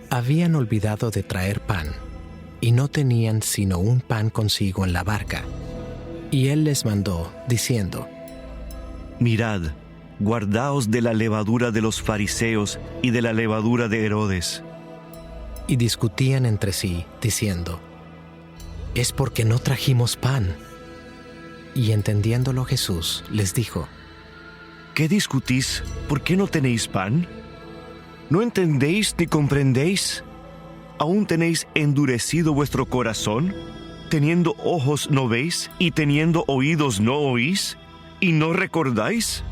Habían olvidado de traer pan, y no tenían sino un pan consigo en la barca. Y él les mandó, diciendo: mirad, guardaos de la levadura de los fariseos y de la levadura de Herodes. Y discutían entre sí, diciendo: es porque no trajimos pan. Y entendiéndolo Jesús, les dijo: ¿qué discutís? ¿Por qué no tenéis pan? ¿No entendéis ni comprendéis? ¿Aún tenéis endurecido vuestro corazón? ¿Teniendo ojos no veis, y teniendo oídos no oís, y no recordáis?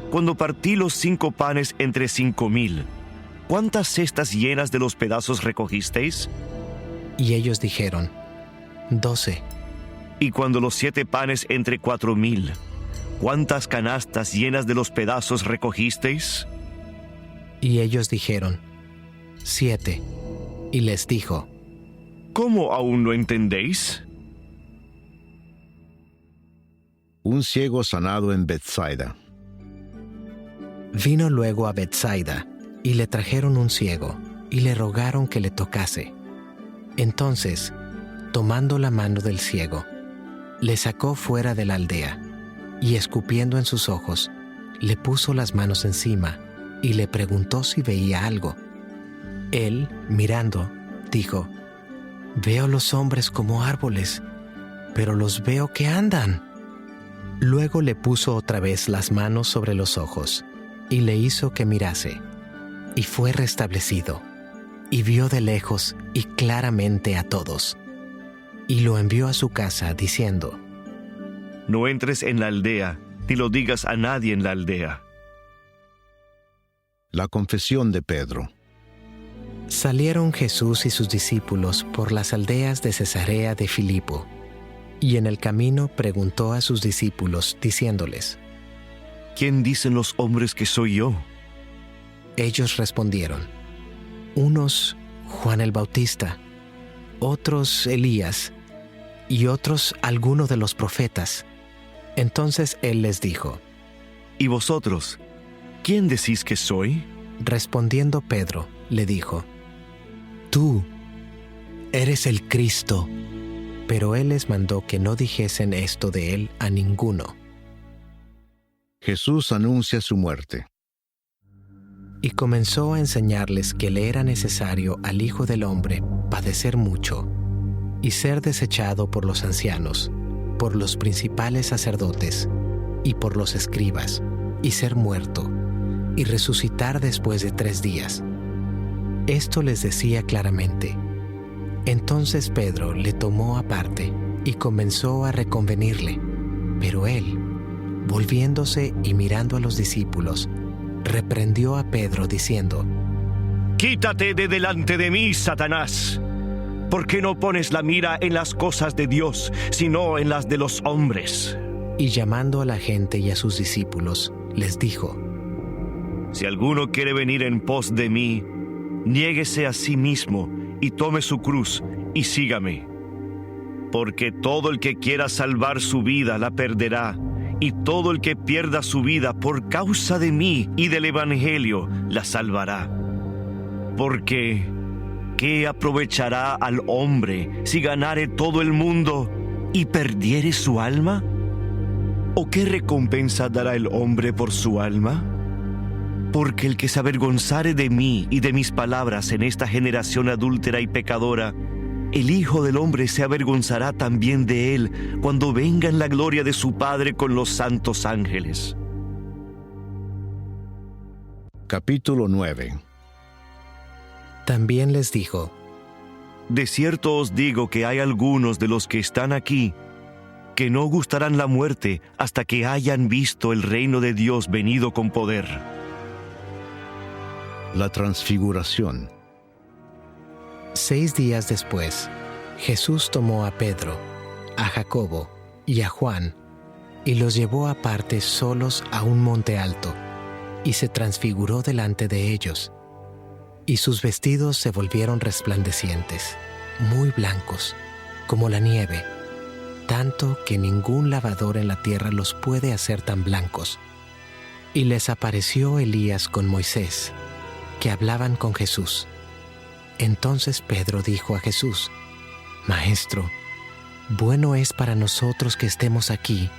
Cuando partí los 5 panes entre 5,000, ¿cuántas cestas llenas de los pedazos recogisteis? Y ellos dijeron: 12. Y cuando los 7 panes entre 4,000, ¿cuántas canastas llenas de los pedazos recogisteis? Y ellos dijeron: 7. Y les dijo: ¿cómo aún no entendéis? Un ciego sanado en Bethsaida. Vino luego a Bethsaida, y le trajeron un ciego, y le rogaron que le tocase. Entonces, tomando la mano del ciego, le sacó fuera de la aldea, y escupiendo en sus ojos, le puso las manos encima, y le preguntó si veía algo. Él, mirando, dijo: veo los hombres como árboles, pero los veo que andan». Luego le puso otra vez las manos sobre los ojos y le hizo que mirase. Y fue restablecido, y vio de lejos y claramente a todos. Y lo envió a su casa diciendo: No entres en la aldea, ni lo digas a nadie en la aldea. La confesión de Pedro. Salieron Jesús y sus discípulos por las aldeas de Cesarea de Filipo, y en el camino preguntó a sus discípulos, diciéndoles: ¿Quién dicen los hombres que soy yo? Ellos respondieron: unos Juan el Bautista, otros Elías, y otros alguno de los profetas. Entonces él les dijo: ¿Y vosotros? ¿Quién decís que soy? Respondiendo Pedro, le dijo: Tú eres el Cristo. Pero él les mandó que no dijesen esto de él a ninguno. Jesús anuncia su muerte. Y comenzó a enseñarles que le era necesario al Hijo del Hombre padecer mucho, y ser desechado por los ancianos, por los principales sacerdotes, y por los escribas, y ser muerto, y resucitar después de 3 días. Esto les decía claramente. Entonces Pedro le tomó aparte y comenzó a reconvenirle. Pero él, volviéndose y mirando a los discípulos, reprendió a Pedro diciendo: Quítate de delante de mí, Satanás. ¿Por qué no pones la mira en las cosas de Dios, sino en las de los hombres? Y llamando a la gente y a sus discípulos, les dijo: Si alguno quiere venir en pos de mí, niéguese a sí mismo y tome su cruz y sígame. Porque todo el que quiera salvar su vida la perderá, y todo el que pierda su vida por causa de mí y del Evangelio la salvará. Porque ¿qué aprovechará al hombre si ganare todo el mundo y perdiere su alma? ¿O qué recompensa dará el hombre por su alma? Porque el que se avergonzare de mí y de mis palabras en esta generación adúltera y pecadora, el Hijo del Hombre se avergonzará también de él cuando venga en la gloria de su Padre con los santos ángeles. Capítulo 9. También les dijo: De cierto os digo que hay algunos de los que están aquí que no gustarán la muerte hasta que hayan visto el reino de Dios venido con poder. La transfiguración. 6 días después, Jesús tomó a Pedro, a Jacobo y a Juan, y los llevó aparte solos a un monte alto, y se transfiguró delante de ellos. Y sus vestidos se volvieron resplandecientes, muy blancos, como la nieve, tanto que ningún lavador en la tierra los puede hacer tan blancos. Y les apareció Elías con Moisés, que hablaban con Jesús. Entonces Pedro dijo a Jesús: Maestro, bueno es para nosotros que estemos aquí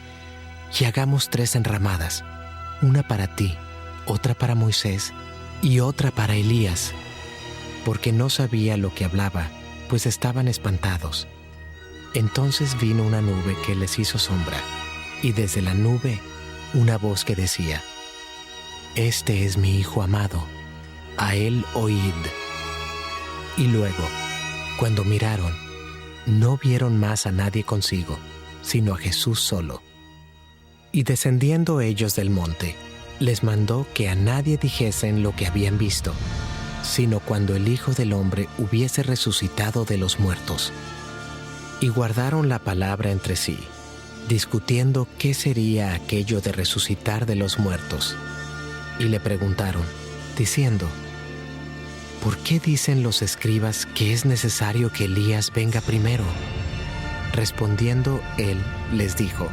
y hagamos 3 enramadas, una para ti, otra para Moisés y otra para Elías, porque no sabía lo que hablaba, pues estaban espantados. Entonces vino una nube que les hizo sombra, y desde la nube una voz que decía: Este es mi Hijo amado, a él oíd. Y luego, cuando miraron, no vieron más a nadie consigo, sino a Jesús solo. Y descendiendo ellos del monte, les mandó que a nadie dijesen lo que habían visto, sino cuando el Hijo del Hombre hubiese resucitado de los muertos. Y guardaron la palabra entre sí, discutiendo qué sería aquello de resucitar de los muertos. Y le preguntaron, diciendo: ¿Por qué dicen los escribas que es necesario que Elías venga primero? Respondiendo él, les dijo: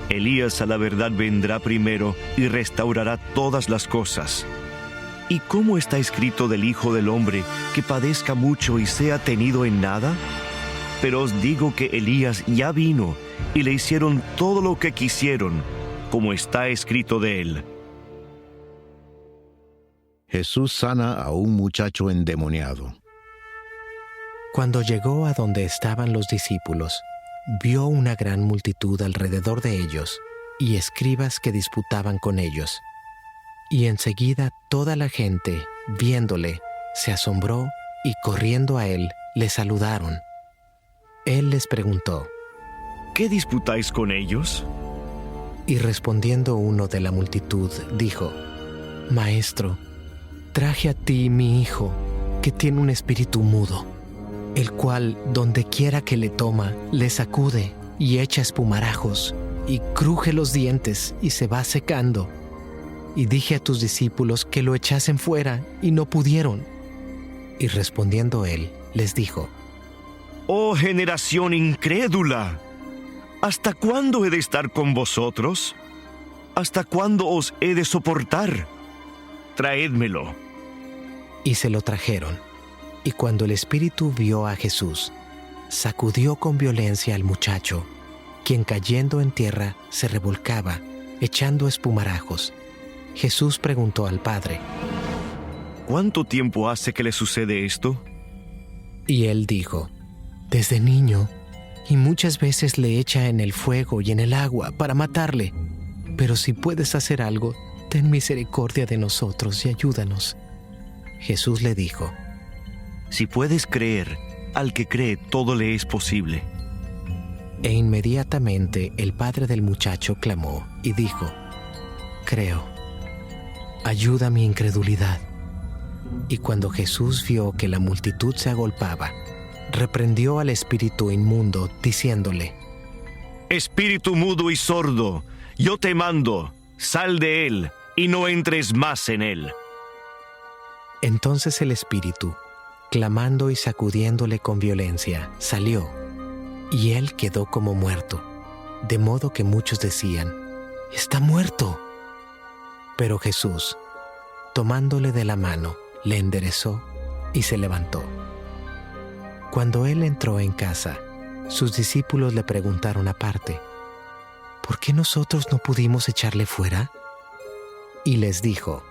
Elías a la verdad vendrá primero y restaurará todas las cosas. ¿Y cómo está escrito del Hijo del Hombre que padezca mucho y sea tenido en nada? Pero os digo que Elías ya vino y le hicieron todo lo que quisieron, como está escrito de él. Jesús sana a un muchacho endemoniado. Cuando llegó a donde estaban los discípulos, vio una gran multitud alrededor de ellos y escribas que disputaban con ellos. Y enseguida toda la gente, viéndole, se asombró y corriendo a él, le saludaron. Él les preguntó: ¿Qué disputáis con ellos? Y respondiendo uno de la multitud, dijo: Maestro, traje a ti mi hijo, que tiene un espíritu mudo, el cual, donde quiera que le toma, le sacude y echa espumarajos, y cruje los dientes y se va secando. Y dije a tus discípulos que lo echasen fuera, y no pudieron. Y respondiendo él, les dijo: ¡Oh generación incrédula! ¿Hasta cuándo he de estar con vosotros? ¿Hasta cuándo os he de soportar? Traédmelo. Y se lo trajeron. Y cuando el espíritu vio a Jesús, sacudió con violencia al muchacho, quien cayendo en tierra se revolcaba, echando espumarajos. Jesús preguntó al padre: ¿Cuánto tiempo hace que le sucede esto? Y él dijo: Desde niño, y muchas veces le echa en el fuego y en el agua para matarle. Pero si puedes hacer algo, ten misericordia de nosotros y ayúdanos. Jesús le dijo: Si puedes creer, al que cree todo le es posible. E inmediatamente el padre del muchacho clamó y dijo: Creo, ayuda mi incredulidad. Y cuando Jesús vio que la multitud se agolpaba, reprendió al espíritu inmundo, diciéndole: Espíritu mudo y sordo, yo te mando, sal de él y no entres más en él. Entonces el espíritu, clamando y sacudiéndole con violencia, salió, y él quedó como muerto, de modo que muchos decían: Está muerto. Pero Jesús, tomándole de la mano, le enderezó y se levantó. Cuando él entró en casa, sus discípulos le preguntaron aparte: ¿Por qué nosotros no pudimos echarle fuera? Y les dijo: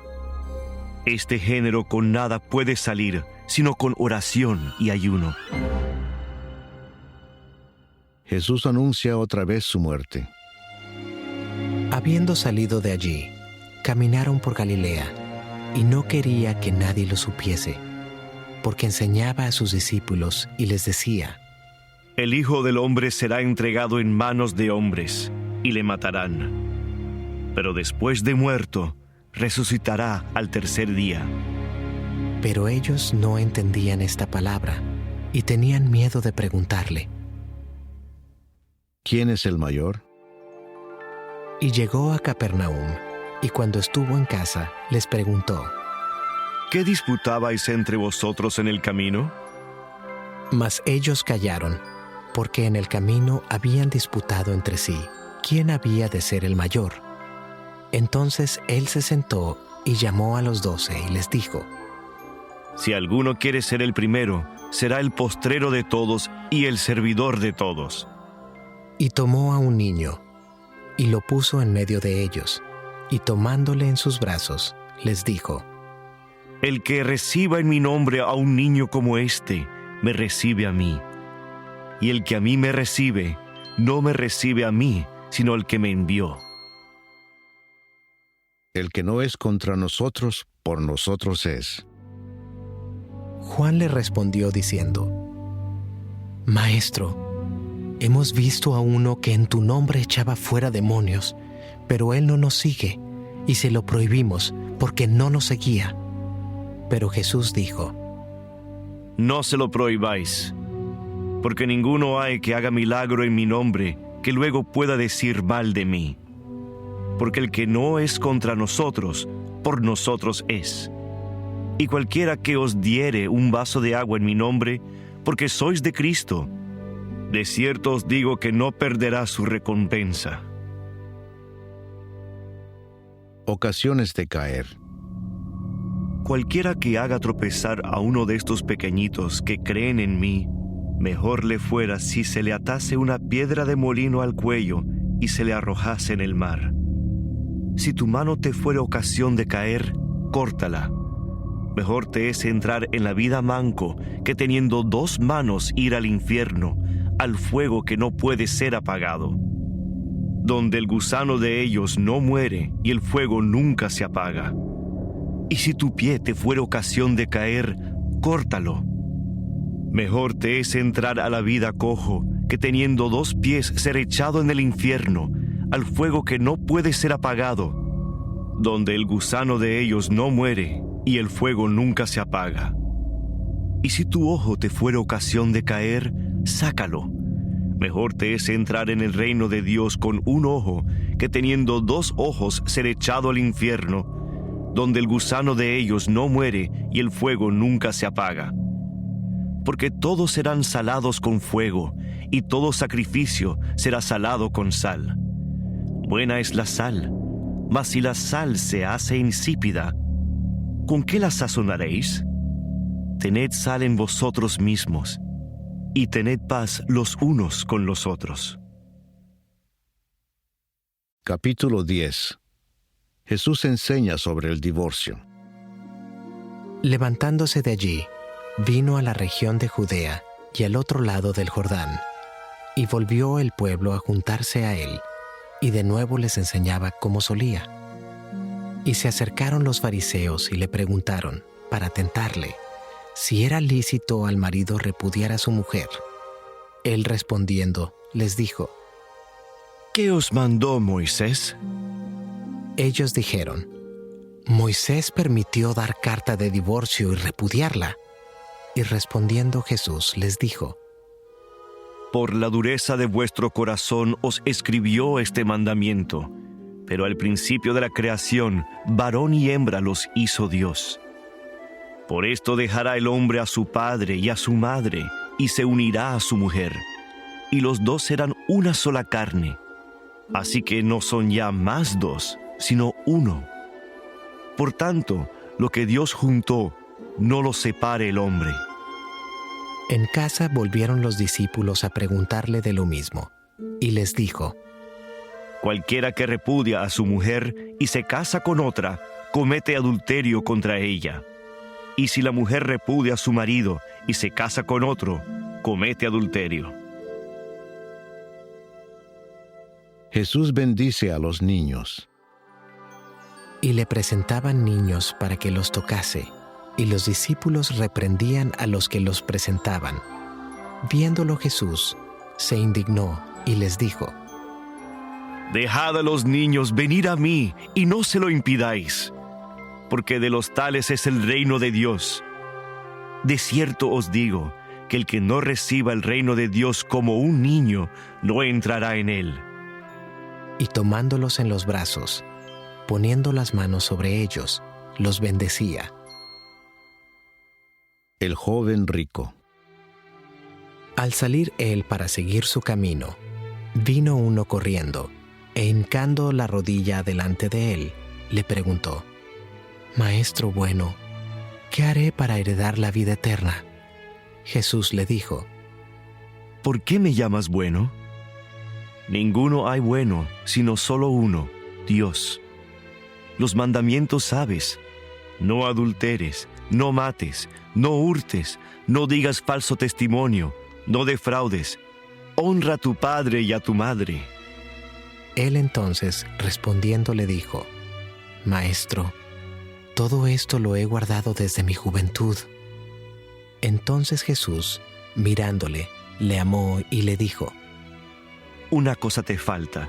Este género con nada puede salir, sino con oración y ayuno. Jesús anuncia otra vez su muerte. Habiendo salido de allí, caminaron por Galilea, y no quería que nadie lo supiese, porque enseñaba a sus discípulos y les decía: El Hijo del Hombre será entregado en manos de hombres, y le matarán. Pero después de muerto, resucitará al tercer día. Pero ellos no entendían esta palabra, y tenían miedo de preguntarle. ¿Quién es el mayor? Y llegó a Capernaum, y cuando estuvo en casa, les preguntó: ¿Qué disputabais entre vosotros en el camino? Mas ellos callaron, porque en el camino habían disputado entre sí quién había de ser el mayor. Entonces él se sentó y llamó a los 12 y les dijo: Si alguno quiere ser el primero, será el postrero de todos y el servidor de todos. Y tomó a un niño, y lo puso en medio de ellos, y tomándole en sus brazos, les dijo: El que reciba en mi nombre a un niño como este, me recibe a mí. Y el que a mí me recibe, no me recibe a mí, sino al que me envió. El que no es contra nosotros, por nosotros es. Juan le respondió diciendo: Maestro, hemos visto a uno que en tu nombre echaba fuera demonios, pero él no nos sigue, y se lo prohibimos, porque no nos seguía. Pero Jesús dijo: No se lo prohibáis, porque ninguno hay que haga milagro en mi nombre, que luego pueda decir mal de mí. Porque el que no es contra nosotros, por nosotros es. Y cualquiera que os diere un vaso de agua en mi nombre, porque sois de Cristo, de cierto os digo que no perderá su recompensa. Ocasiones de caer. Cualquiera que haga tropezar a uno de estos pequeñitos que creen en mí, mejor le fuera si se le atase una piedra de molino al cuello y se le arrojase en el mar. Si tu mano te fuere ocasión de caer, córtala. Mejor te es entrar en la vida manco que teniendo 2 manos ir al infierno, al fuego que no puede ser apagado, donde el gusano de ellos no muere y el fuego nunca se apaga. Y si tu pie te fuera ocasión de caer, córtalo. Mejor te es entrar a la vida cojo que teniendo 2 pies ser echado en el infierno, al fuego que no puede ser apagado, donde el gusano de ellos no muere y el fuego nunca se apaga. Y si tu ojo te fuera ocasión de caer, sácalo. Mejor te es entrar en el reino de Dios con 1 ojo que teniendo 2 ojos ser echado al infierno, donde el gusano de ellos no muere y el fuego nunca se apaga. Porque todos serán salados con fuego, y todo sacrificio será salado con sal. Buena es la sal, mas si la sal se hace insípida, ¿con qué la sazonaréis? Tened sal en vosotros mismos, y tened paz los unos con los otros. Capítulo 10. Jesús enseña sobre el divorcio. Levantándose de allí, vino a la región de Judea y al otro lado del Jordán, y volvió el pueblo a juntarse a él, y de nuevo les enseñaba como solía. Y se acercaron los fariseos y le preguntaron, para tentarle, si era lícito al marido repudiar a su mujer. Él respondiendo, les dijo, ¿qué os mandó Moisés? Ellos dijeron, Moisés permitió dar carta de divorcio y repudiarla. Y respondiendo Jesús les dijo, por la dureza de vuestro corazón os escribió este mandamiento, pero al principio de la creación, varón y hembra los hizo Dios. Por esto dejará el hombre a su padre y a su madre, y se unirá a su mujer, y los 2 serán una sola carne. Así que no son ya más 2, sino 1. Por tanto, lo que Dios juntó, no lo separe el hombre. En casa volvieron los discípulos a preguntarle de lo mismo, y les dijo, cualquiera que repudia a su mujer y se casa con otra, comete adulterio contra ella. Y si la mujer repudia a su marido y se casa con otro, comete adulterio. Jesús bendice a los niños. Y le presentaban niños para que los tocase, y los discípulos reprendían a los que los presentaban. Viéndolo Jesús, se indignó y les dijo, dejad a los niños venir a mí y no se lo impidáis, porque de los tales es el reino de Dios. De cierto os digo que el que no reciba el reino de Dios como un niño, no entrará en él. Y tomándolos en los brazos, poniendo las manos sobre ellos, los bendecía. El joven rico. Al salir él para seguir su camino, vino uno corriendo, e hincando la rodilla delante de él, le preguntó, Maestro bueno, ¿qué haré para heredar la vida eterna? Jesús le dijo, ¿por qué me llamas bueno? Ninguno hay bueno, sino solo uno, Dios. Los mandamientos sabes: no adulteres, no mates, no hurtes, no digas falso testimonio, no defraudes, honra a tu padre y a tu madre. Él entonces, respondiendo, le dijo, Maestro, todo esto lo he guardado desde mi juventud. Entonces Jesús, mirándole, le amó y le dijo, una cosa te falta.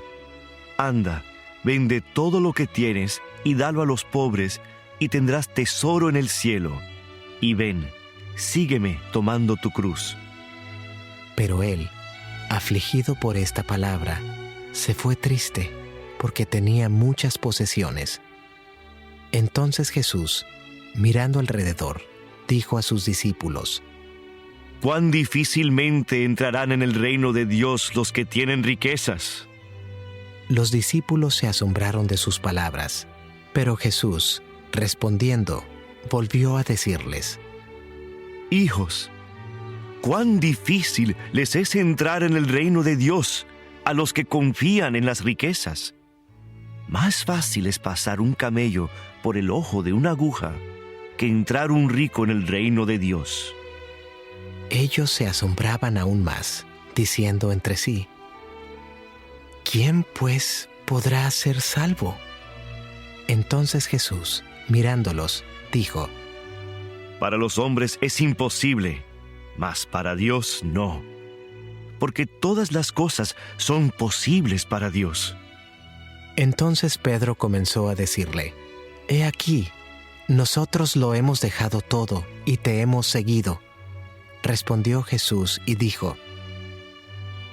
Anda, vende todo lo que tienes y dalo a los pobres, y tendrás tesoro en el cielo. Y ven, sígueme tomando tu cruz. Pero él, afligido por esta palabra, se fue triste, porque tenía muchas posesiones. Entonces Jesús, mirando alrededor, dijo a sus discípulos, cuán difícilmente entrarán en el reino de Dios los que tienen riquezas. Los discípulos se asombraron de sus palabras, pero Jesús, respondiendo, volvió a decirles, hijos, cuán difícil les es entrar en el reino de Dios a los que confían en las riquezas. Más fácil es pasar un camello por el ojo de una aguja que entrar un rico en el reino de Dios. Ellos se asombraban aún más, diciendo entre sí: ¿quién, pues, podrá ser salvo? Entonces Jesús, mirándolos, dijo: Para los hombres es imposible, mas para Dios no, porque todas las cosas son posibles para Dios. Entonces Pedro comenzó a decirle: He aquí, nosotros lo hemos dejado todo y te hemos seguido. Respondió Jesús y dijo: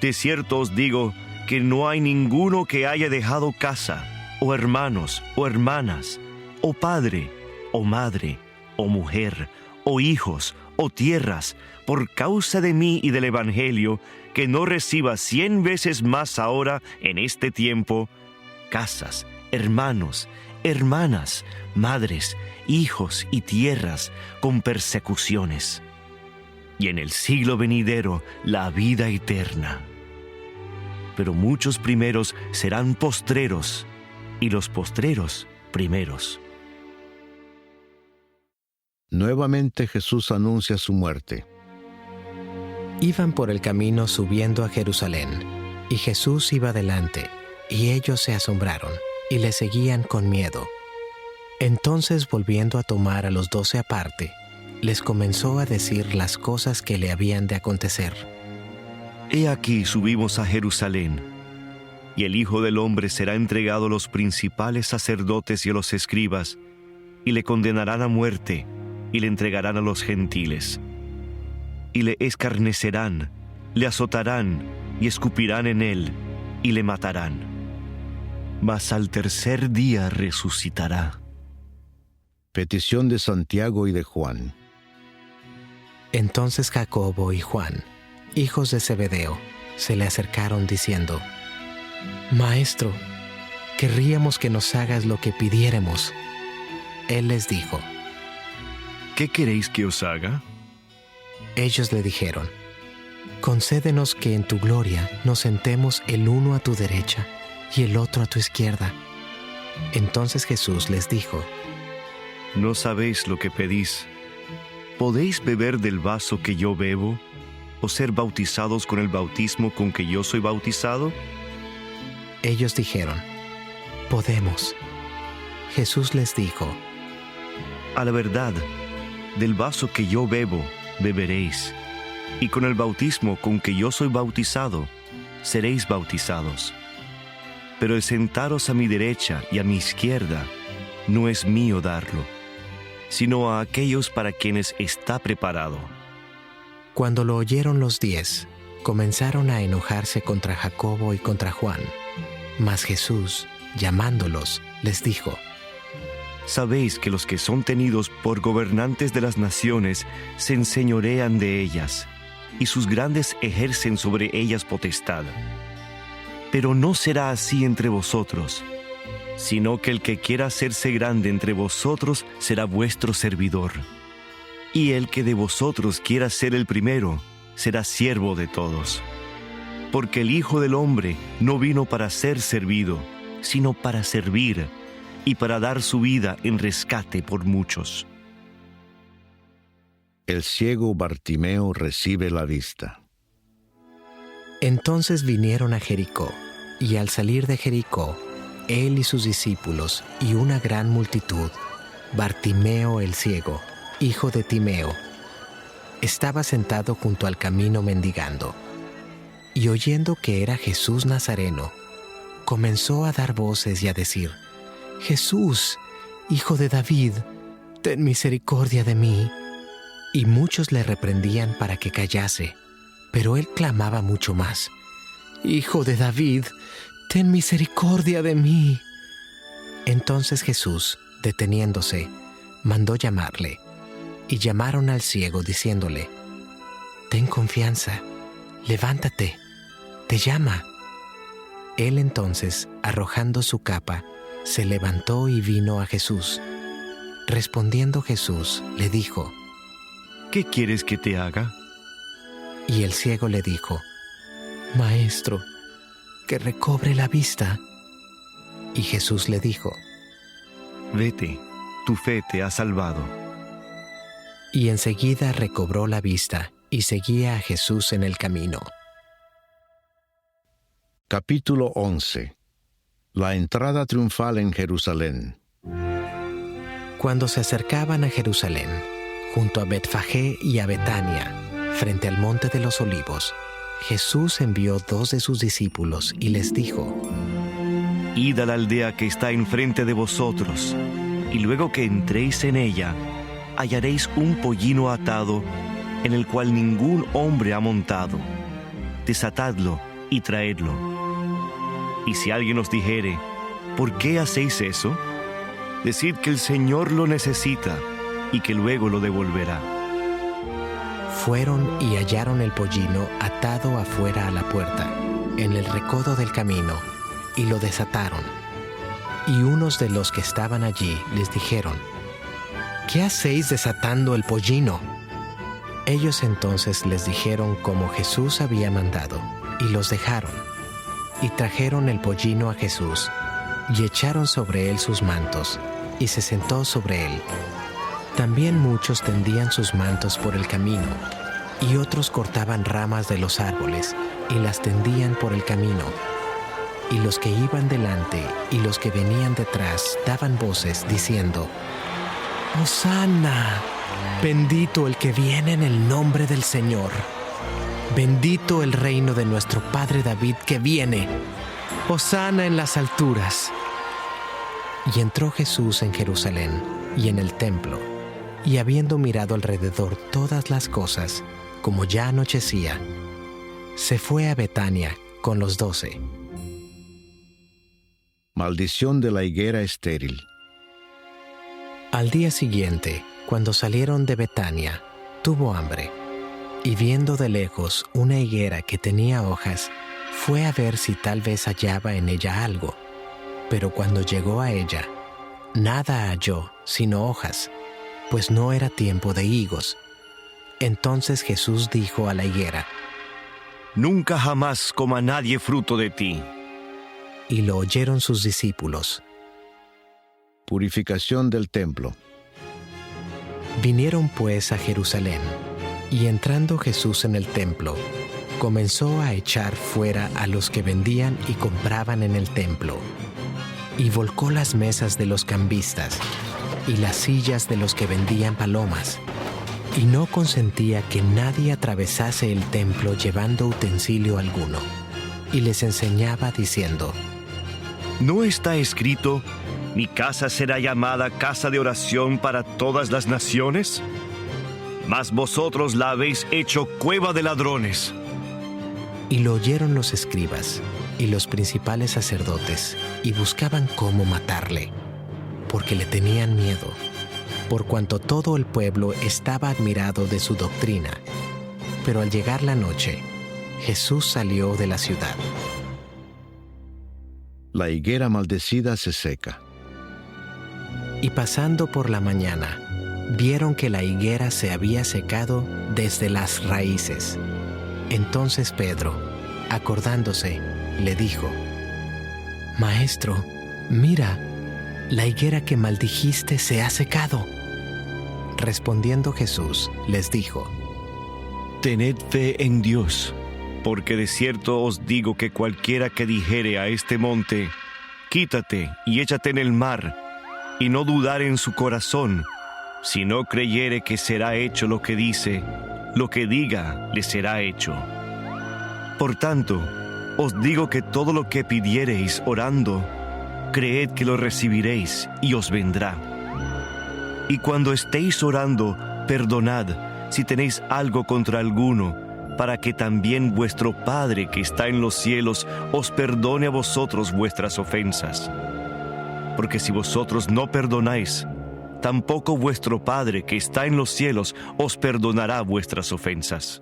De cierto os digo que no hay ninguno que haya dejado casa, o hermanos, o hermanas, o padre, o madre, o mujer, o hijos, o tierras, por causa de mí y del Evangelio, que no reciba 100 veces más ahora en este tiempo, casas, hermanos, hermanas, madres, hijos y tierras, con persecuciones, y en el siglo venidero la vida eterna. Pero muchos primeros serán postreros, y los postreros primeros. Nuevamente Jesús anuncia su muerte. Iban por el camino subiendo a Jerusalén, y Jesús iba delante, y ellos se asombraron, y le seguían con miedo. Entonces, volviendo a tomar a los 12 aparte, les comenzó a decir las cosas que le habían de acontecer. He aquí subimos a Jerusalén, y el Hijo del Hombre será entregado a los principales sacerdotes y a los escribas, y le condenarán a muerte, y le entregarán a los gentiles. Y le escarnecerán, le azotarán, y escupirán en él, y le matarán. Mas al tercer día resucitará. Petición de Santiago y de Juan. Entonces Jacobo y Juan, hijos de Zebedeo, se le acercaron diciendo: Maestro, querríamos que nos hagas lo que pidiéremos. Él les dijo: ¿Qué queréis que os haga? Ellos le dijeron: Concédenos que en tu gloria nos sentemos el uno a tu derecha y el otro a tu izquierda. Entonces Jesús les dijo: No sabéis lo que pedís. ¿Podéis beber del vaso que yo bebo, o ser bautizados con el bautismo con que yo soy bautizado? Ellos dijeron: Podemos. Jesús les dijo: A la verdad, del vaso que yo bebo, beberéis, y con el bautismo con que yo soy bautizado, seréis bautizados. Pero el sentaros a mi derecha y a mi izquierda, no es mío darlo, sino a aquellos para quienes está preparado. Cuando lo oyeron los 10, comenzaron a enojarse contra Jacobo y contra Juan. Mas Jesús, llamándolos, les dijo: Sabéis que los que son tenidos por gobernantes de las naciones se enseñorean de ellas, y sus grandes ejercen sobre ellas potestad. Pero no será así entre vosotros, sino que el que quiera hacerse grande entre vosotros será vuestro servidor. Y el que de vosotros quiera ser el primero, será siervo de todos. Porque el Hijo del Hombre no vino para ser servido, sino para servir, y para dar su vida en rescate por muchos. El ciego Bartimeo recibe la vista. Entonces vinieron a Jericó, y al salir de Jericó, él y sus discípulos y una gran multitud, Bartimeo el ciego, hijo de Timeo, estaba sentado junto al camino mendigando. Y oyendo que era Jesús Nazareno, comenzó a dar voces y a decir: Jesús, hijo de David, ten misericordia de mí. Y muchos le reprendían para que callase, pero él clamaba mucho más: Hijo de David, ten misericordia de mí. Entonces Jesús, deteniéndose, mandó llamarle, y llamaron al ciego diciéndole: Ten confianza, levántate, te llama. Él entonces, arrojando su capa, se levantó y vino a Jesús. Respondiendo Jesús, le dijo: ¿Qué quieres que te haga? Y el ciego le dijo: Maestro, que recobre la vista. Y Jesús le dijo: Vete, tu fe te ha salvado. Y enseguida recobró la vista y seguía a Jesús en el camino. Capítulo 11. La entrada triunfal en Jerusalén. Cuando se acercaban a Jerusalén, junto a Betfagé y a Betania, frente al monte de los Olivos, Jesús envió 2 de sus discípulos y les dijo: Id a la aldea que está enfrente de vosotros, y luego que entréis en ella, hallaréis un pollino atado, en el cual ningún hombre ha montado. Desatadlo y traedlo. Y si alguien os dijere: ¿por qué hacéis eso?, decid que el Señor lo necesita y que luego lo devolverá. Fueron y hallaron el pollino atado afuera a la puerta, en el recodo del camino, y lo desataron. Y unos de los que estaban allí les dijeron: ¿qué hacéis desatando el pollino? Ellos entonces les dijeron como Jesús había mandado, y los dejaron. Y trajeron el pollino a Jesús, y echaron sobre él sus mantos, y se sentó sobre él. También muchos tendían sus mantos por el camino, y otros cortaban ramas de los árboles, y las tendían por el camino. Y los que iban delante y los que venían detrás daban voces diciendo: ¡Hosana! Bendito el que viene en el nombre del Señor. Bendito el reino de nuestro Padre David que viene. ¡Hosana en las alturas! Y entró Jesús en Jerusalén y en el templo, y habiendo mirado alrededor todas las cosas, como ya anochecía, se fue a Betania con los 12. Maldición de la higuera estéril. Al día siguiente, cuando salieron de Betania, tuvo hambre, y viendo de lejos una higuera que tenía hojas, fue a ver si tal vez hallaba en ella algo. Pero cuando llegó a ella, nada halló sino hojas, pues no era tiempo de higos. Entonces Jesús dijo a la higuera: Nunca jamás coma nadie fruto de ti. Y lo oyeron sus discípulos. Purificación del templo. Vinieron pues a Jerusalén, y entrando Jesús en el templo, comenzó a echar fuera a los que vendían y compraban en el templo, y volcó las mesas de los cambistas y las sillas de los que vendían palomas, y no consentía que nadie atravesase el templo llevando utensilio alguno, y les enseñaba diciendo: ¿No está escrito: mi casa será llamada casa de oración para todas las naciones? Mas vosotros la habéis hecho cueva de ladrones. Y lo oyeron los escribas y los principales sacerdotes, y buscaban cómo matarle, porque le tenían miedo, por cuanto todo el pueblo estaba admirado de su doctrina. Pero al llegar la noche, Jesús salió de la ciudad. La higuera maldecida se seca. Y pasando por la mañana, vieron que la higuera se había secado desde las raíces. Entonces Pedro, acordándose, le dijo: Maestro, mira, la higuera que maldijiste se ha secado. Respondiendo Jesús, les dijo: Tened fe en Dios, porque de cierto os digo que cualquiera que dijere a este monte: quítate y échate en el mar, y no dudar en su corazón, si no creyere que será hecho lo que dice, lo que diga le será hecho. Por tanto, os digo que todo lo que pidiereis orando, creed que lo recibiréis y os vendrá. Y cuando estéis orando, perdonad si tenéis algo contra alguno, para que también vuestro Padre que está en los cielos os perdone a vosotros vuestras ofensas. Porque si vosotros no perdonáis, tampoco vuestro Padre que está en los cielos os perdonará vuestras ofensas.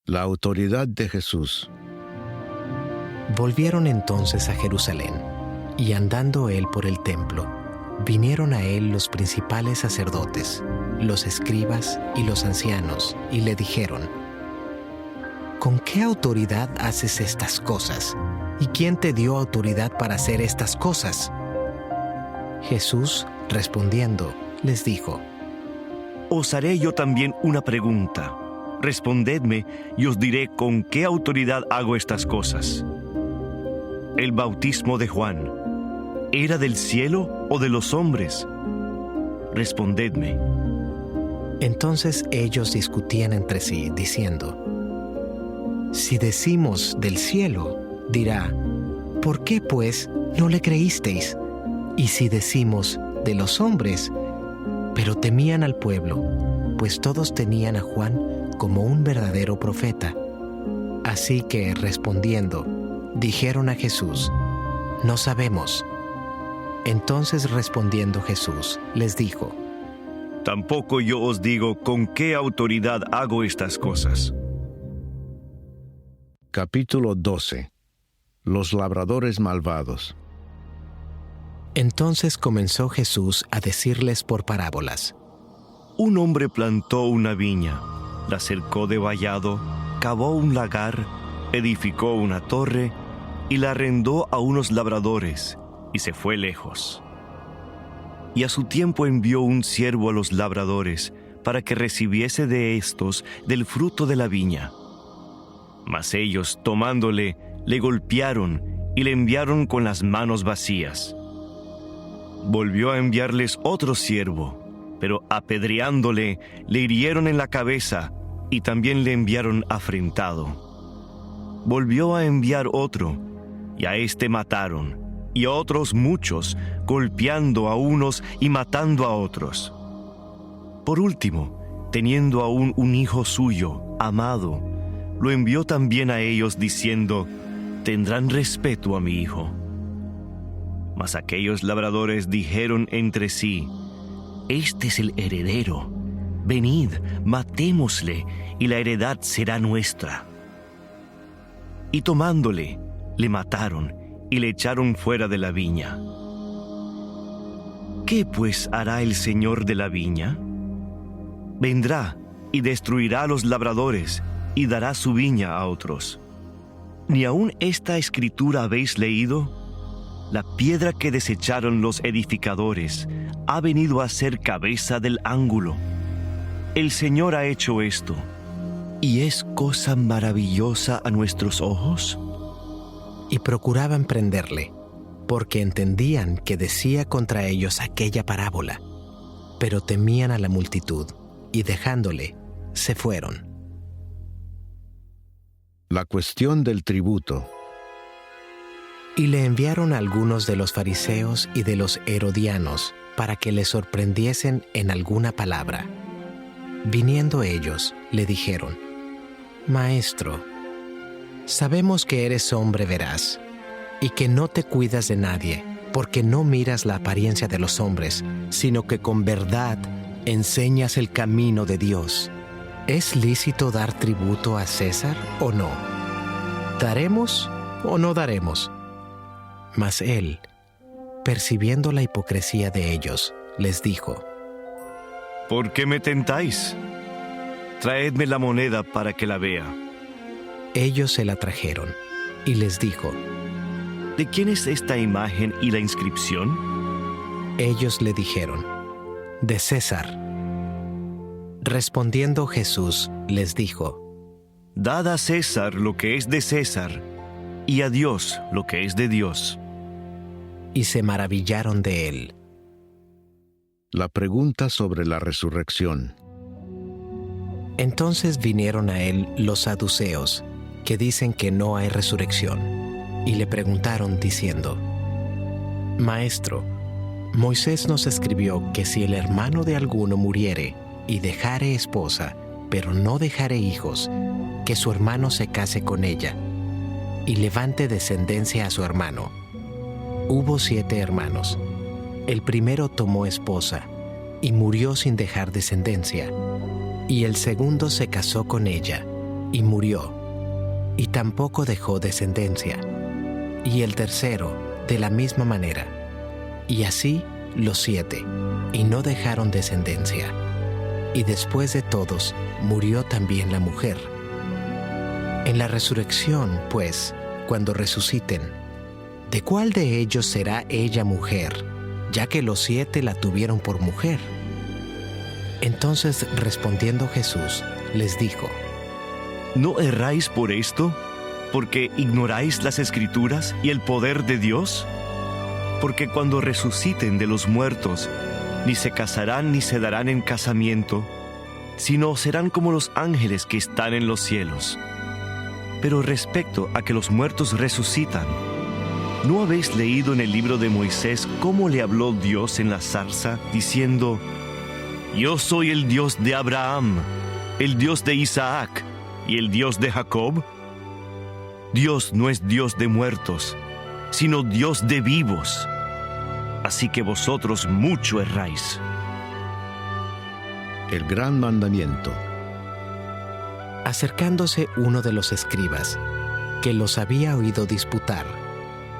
La autoridad de Jesús. Volvieron entonces a Jerusalén, y andando él por el templo, vinieron a él los principales sacerdotes, los escribas y los ancianos, y le dijeron: ¿Con qué autoridad haces estas cosas? ¿Y quién te dio autoridad para hacer estas cosas? Jesús, respondiendo, les dijo: Os haré yo también una pregunta. Respondedme y os diré con qué autoridad hago estas cosas. El bautismo de Juan, ¿era del cielo o de los hombres? Respondedme. Entonces ellos discutían entre sí, diciendo: si decimos del cielo, dirá, ¿por qué pues no le creísteis? Y si decimos de los hombres, pero temían al pueblo, pues todos tenían a Juan como un verdadero profeta. Así que, respondiendo, dijeron a Jesús: no sabemos. Entonces respondiendo Jesús, les dijo: tampoco yo os digo con qué autoridad hago estas cosas. Capítulo 12. Los labradores malvados. Entonces comenzó Jesús a decirles por parábolas: Un hombre plantó una viña, la cercó de vallado, cavó un lagar, edificó una torre y la arrendó a unos labradores, y se fue lejos. Y a su tiempo envió un siervo a los labradores para que recibiese de éstos del fruto de la viña. Mas ellos, tomándole, le golpearon y le enviaron con las manos vacías. Volvió a enviarles otro siervo, pero apedreándole, le hirieron en la cabeza y también le enviaron afrentado. Volvió a enviar otro, y a éste mataron, y a otros muchos, golpeando a unos y matando a otros. Por último, teniendo aún un hijo suyo, amado, lo envió también a ellos diciendo: tendrán respeto a mi hijo. Mas aquellos labradores dijeron entre sí: este es el heredero. Venid, matémosle, y la heredad será nuestra. Y tomándole, le mataron y le echaron fuera de la viña. ¿Qué pues hará el señor de la viña? Vendrá y destruirá a los labradores y dará su viña a otros. ¿Ni aun esta escritura habéis leído? La piedra que desecharon los edificadores ha venido a ser cabeza del ángulo. El Señor ha hecho esto, ¿y es cosa maravillosa a nuestros ojos? Y procuraban prenderle, porque entendían que decía contra ellos aquella parábola, pero temían a la multitud, y dejándole, se fueron. La cuestión del tributo. Y le enviaron a algunos de los fariseos y de los herodianos para que le sorprendiesen en alguna palabra. Viniendo ellos, le dijeron: Maestro, sabemos que eres hombre veraz y que no te cuidas de nadie, porque no miras la apariencia de los hombres, sino que con verdad enseñas el camino de Dios. ¿Es lícito dar tributo a César o no? ¿Daremos o no daremos? Mas él, percibiendo la hipocresía de ellos, les dijo: ¿Por qué me tentáis? Traedme la moneda para que la vea. Ellos se la trajeron, y les dijo: ¿De quién es esta imagen y la inscripción? Ellos le dijeron: de César. Respondiendo Jesús, les dijo: Dad a César lo que es de César, y a Dios lo que es de Dios. Y se maravillaron de él. La pregunta sobre la resurrección. Entonces vinieron a él los saduceos, que dicen que no hay resurrección, y le preguntaron diciendo: Maestro, Moisés nos escribió que si el hermano de alguno muriere y dejare esposa, pero no dejare hijos, que su hermano se case con ella, y levante descendencia a su hermano. Hubo 7 hermanos. El primero tomó esposa, y murió sin dejar descendencia. Y el segundo se casó con ella, y murió, y tampoco dejó descendencia. Y el tercero, de la misma manera. Y así los 7, y no dejaron descendencia. Y después de todos, murió también la mujer. En la resurrección, pues, cuando resuciten, ¿de cuál de ellos será ella mujer, ya que los 7 la tuvieron por mujer? Entonces, respondiendo Jesús, les dijo: ¿No erráis por esto? ¿Porque ignoráis las Escrituras y el poder de Dios? Porque cuando resuciten de los muertos, ni se casarán ni se darán en casamiento, sino serán como los ángeles que están en los cielos. Pero respecto a que los muertos resucitan, ¿no habéis leído en el libro de Moisés cómo le habló Dios en la zarza, diciendo: Yo soy el Dios de Abraham, el Dios de Isaac y el Dios de Jacob? Dios no es Dios de muertos, sino Dios de vivos. Así que vosotros mucho erráis. El gran mandamiento. Acercándose uno de los escribas, que los había oído disputar,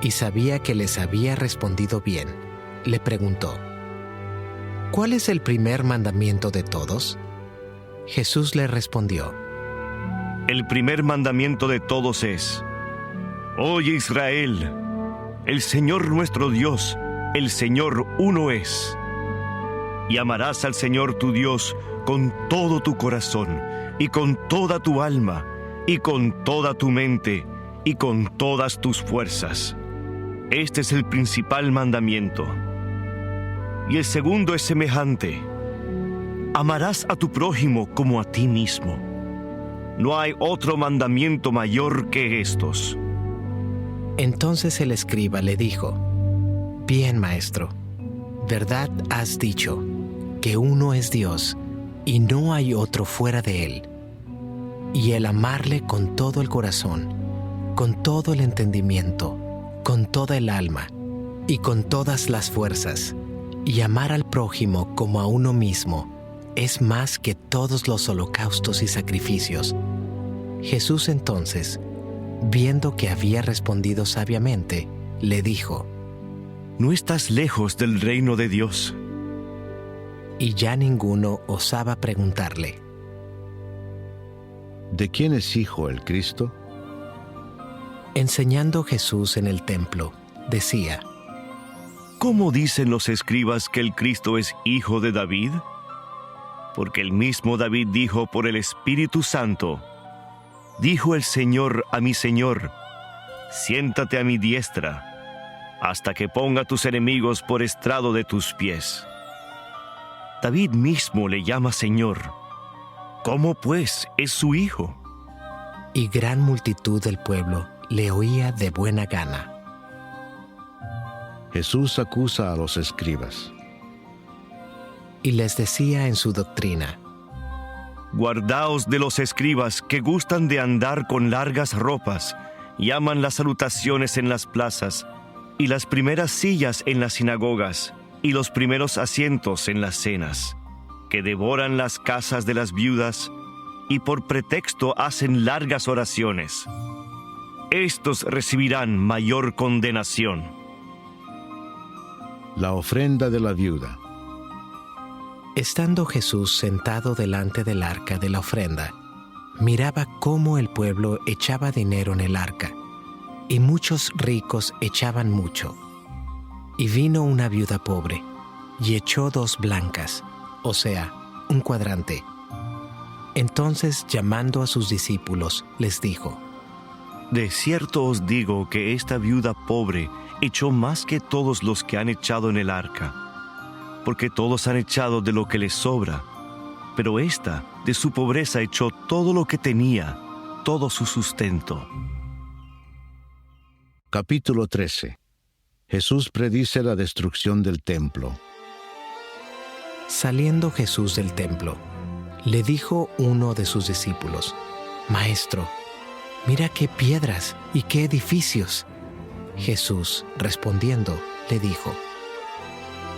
y sabía que les había respondido bien, le preguntó: ¿Cuál es el primer mandamiento de todos? Jesús le respondió: El primer mandamiento de todos es: Oye, Israel, el Señor nuestro Dios, el Señor uno es. Y amarás al Señor tu Dios con todo tu corazón, y con toda tu alma, y con toda tu mente, y con todas tus fuerzas. Este es el principal mandamiento. Y el segundo es semejante: amarás a tu prójimo como a ti mismo. No hay otro mandamiento mayor que estos. Entonces el escriba le dijo: Bien, maestro, verdad has dicho, que uno es Dios, y no hay otro fuera de él. Y el amarle con todo el corazón, con todo el entendimiento, con toda el alma, y con todas las fuerzas, y amar al prójimo como a uno mismo, es más que todos los holocaustos y sacrificios. Jesús entonces, viendo que había respondido sabiamente, le dijo: No estás lejos del reino de Dios. Y ya ninguno osaba preguntarle: ¿De quién es hijo el Cristo? Enseñando Jesús en el templo, decía: ¿Cómo dicen los escribas que el Cristo es hijo de David? Porque el mismo David dijo por el Espíritu Santo: Dijo el Señor a mi Señor: Siéntate a mi diestra, hasta que ponga tus enemigos por estrado de tus pies. David mismo le llama Señor. ¿Cómo pues es su hijo? Y gran multitud del pueblo le oía de buena gana. Jesús acusa a los escribas. Y les decía en su doctrina: Guardaos de los escribas que gustan de andar con largas ropas, y aman las salutaciones en las plazas, y las primeras sillas en las sinagogas, y los primeros asientos en las cenas, que devoran las casas de las viudas, y por pretexto hacen largas oraciones. Estos recibirán mayor condenación. La ofrenda de la viuda. Estando Jesús sentado delante del arca de la ofrenda, miraba cómo el pueblo echaba dinero en el arca, y muchos ricos echaban mucho. Y vino una viuda pobre, y echó 2 blancas, o sea, 1 cuadrante. Entonces, llamando a sus discípulos, les dijo: De cierto os digo que esta viuda pobre echó más que todos los que han echado en el arca, porque todos han echado de lo que les sobra, pero ésta de su pobreza echó todo lo que tenía, todo su sustento. Capítulo 13. Jesús predice la destrucción del templo. Saliendo Jesús del templo, le dijo uno de sus discípulos: Maestro, mira qué piedras y qué edificios. Jesús, respondiendo, le dijo: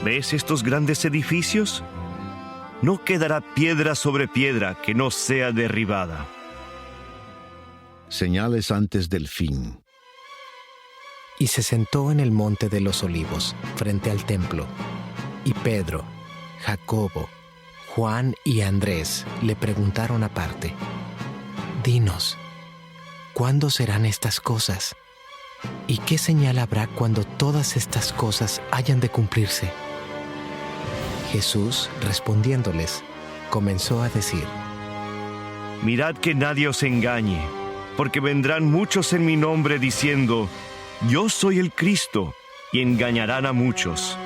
¿Ves estos grandes edificios? No quedará piedra sobre piedra que no sea derribada. Señales antes del fin. Y se sentó en el monte de los olivos, frente al templo. Y Pedro, Jacobo, Juan y Andrés le preguntaron aparte: Dinos, ¿cuándo serán estas cosas? ¿Y qué señal habrá cuando todas estas cosas hayan de cumplirse? Jesús, respondiéndoles, comenzó a decir: Mirad que nadie os engañe, porque vendrán muchos en mi nombre diciendo, yo soy el Cristo, y engañarán a muchos.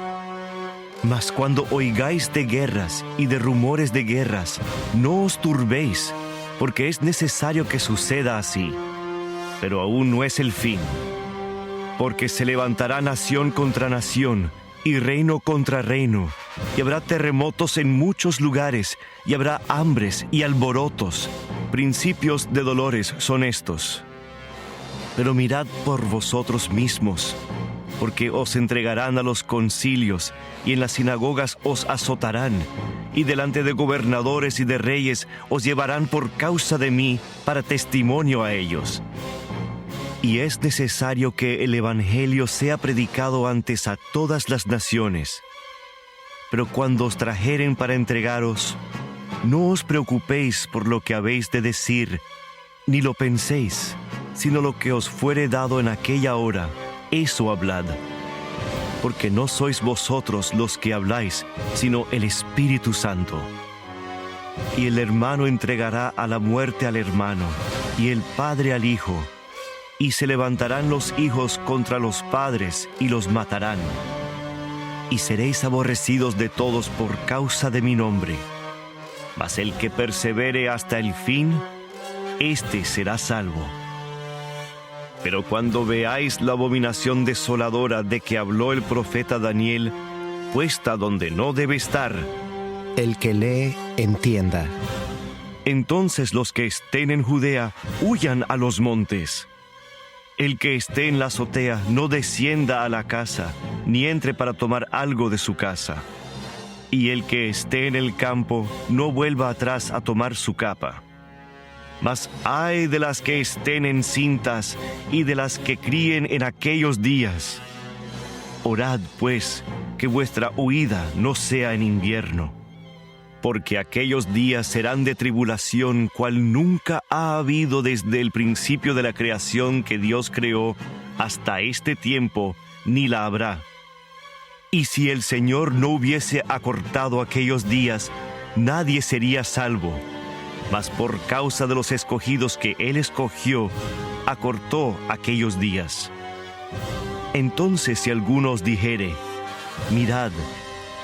Mas cuando oigáis de guerras y de rumores de guerras, no os turbéis, porque es necesario que suceda así. Pero aún no es el fin, porque se levantará nación contra nación, y reino contra reino, y habrá terremotos en muchos lugares, y habrá hambres y alborotos. Principios de dolores son estos. Pero mirad por vosotros mismos, porque os entregarán a los concilios, y en las sinagogas os azotarán, y delante de gobernadores y de reyes os llevarán por causa de mí para testimonio a ellos. Y es necesario que el Evangelio sea predicado antes a todas las naciones. Pero cuando os trajeren para entregaros, no os preocupéis por lo que habéis de decir, ni lo penséis, sino lo que os fuere dado en aquella hora, eso hablad. Porque no sois vosotros los que habláis, sino el Espíritu Santo. Y el hermano entregará a la muerte al hermano, y el padre al hijo. Y se levantarán los hijos contra los padres y los matarán. Y seréis aborrecidos de todos por causa de mi nombre. Mas el que persevere hasta el fin, éste será salvo. Pero cuando veáis la abominación desoladora de que habló el profeta Daniel, puesta donde no debe estar, El que lee, entienda. entonces los que estén en Judea huyan a los montes. El que esté en la azotea no descienda a la casa, ni entre para tomar algo de su casa. Y el que esté en el campo no vuelva atrás a tomar su capa. Mas ay de las que estén encintas y de las que críen en aquellos días. Orad, pues, que vuestra huida no sea en invierno, porque aquellos días serán de tribulación cual nunca ha habido desde el principio de la creación que Dios creó hasta este tiempo, ni la habrá. Y si el Señor no hubiese acortado aquellos días, nadie sería salvo. Mas por causa de los escogidos que Él escogió, acortó aquellos días. Entonces si alguno os dijere, mirad,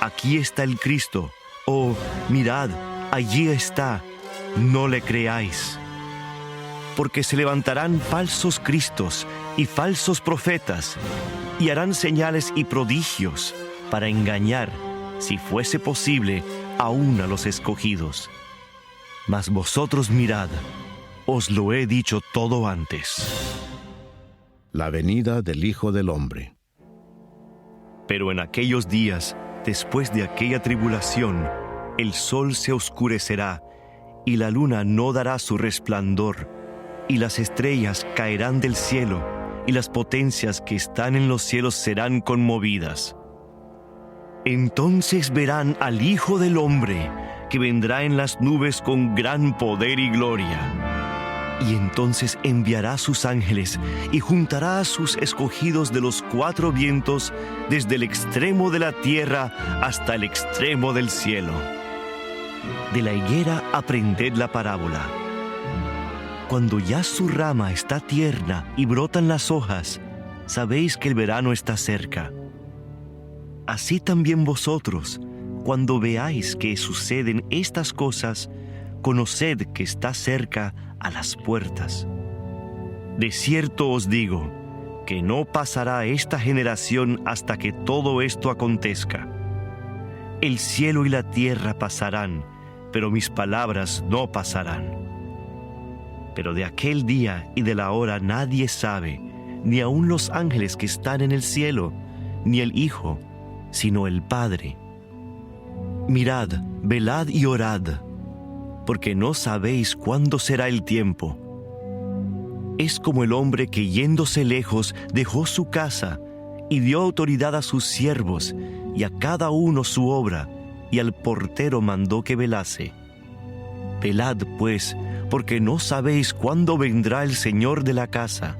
aquí está el Cristo, o mirad, allí está, no le creáis. Porque se levantarán falsos cristos y falsos profetas, y harán señales y prodigios para engañar, si fuese posible, aún a los escogidos. Mas vosotros mirad, os lo he dicho todo antes. La venida del Hijo del Hombre. Pero en aquellos días, después de aquella tribulación, el sol se oscurecerá, y la luna no dará su resplandor, y las estrellas caerán del cielo, y las potencias que están en los cielos serán conmovidas. Entonces verán al Hijo del Hombre, que vendrá en las nubes con gran poder y gloria. Y entonces enviará sus ángeles y juntará a sus escogidos de los cuatro vientos, desde el extremo de la tierra hasta el extremo del cielo. De la higuera aprended la parábola. Cuando ya su rama está tierna y brotan las hojas, sabéis que el verano está cerca. Así también vosotros, cuando veáis que suceden estas cosas, conoced que está cerca a las puertas. De cierto os digo, que no pasará esta generación hasta que todo esto acontezca. El cielo y la tierra pasarán, pero mis palabras no pasarán. Pero de aquel día y de la hora nadie sabe, ni aun los ángeles que están en el cielo, ni el Hijo, sino el Padre. Mirad, velad y orad, porque no sabéis cuándo será el tiempo. Es como el hombre que yéndose lejos dejó su casa y dio autoridad a sus siervos y a cada uno su obra, y al portero mandó que velase. Velad, pues, porque no sabéis cuándo vendrá el Señor de la casa,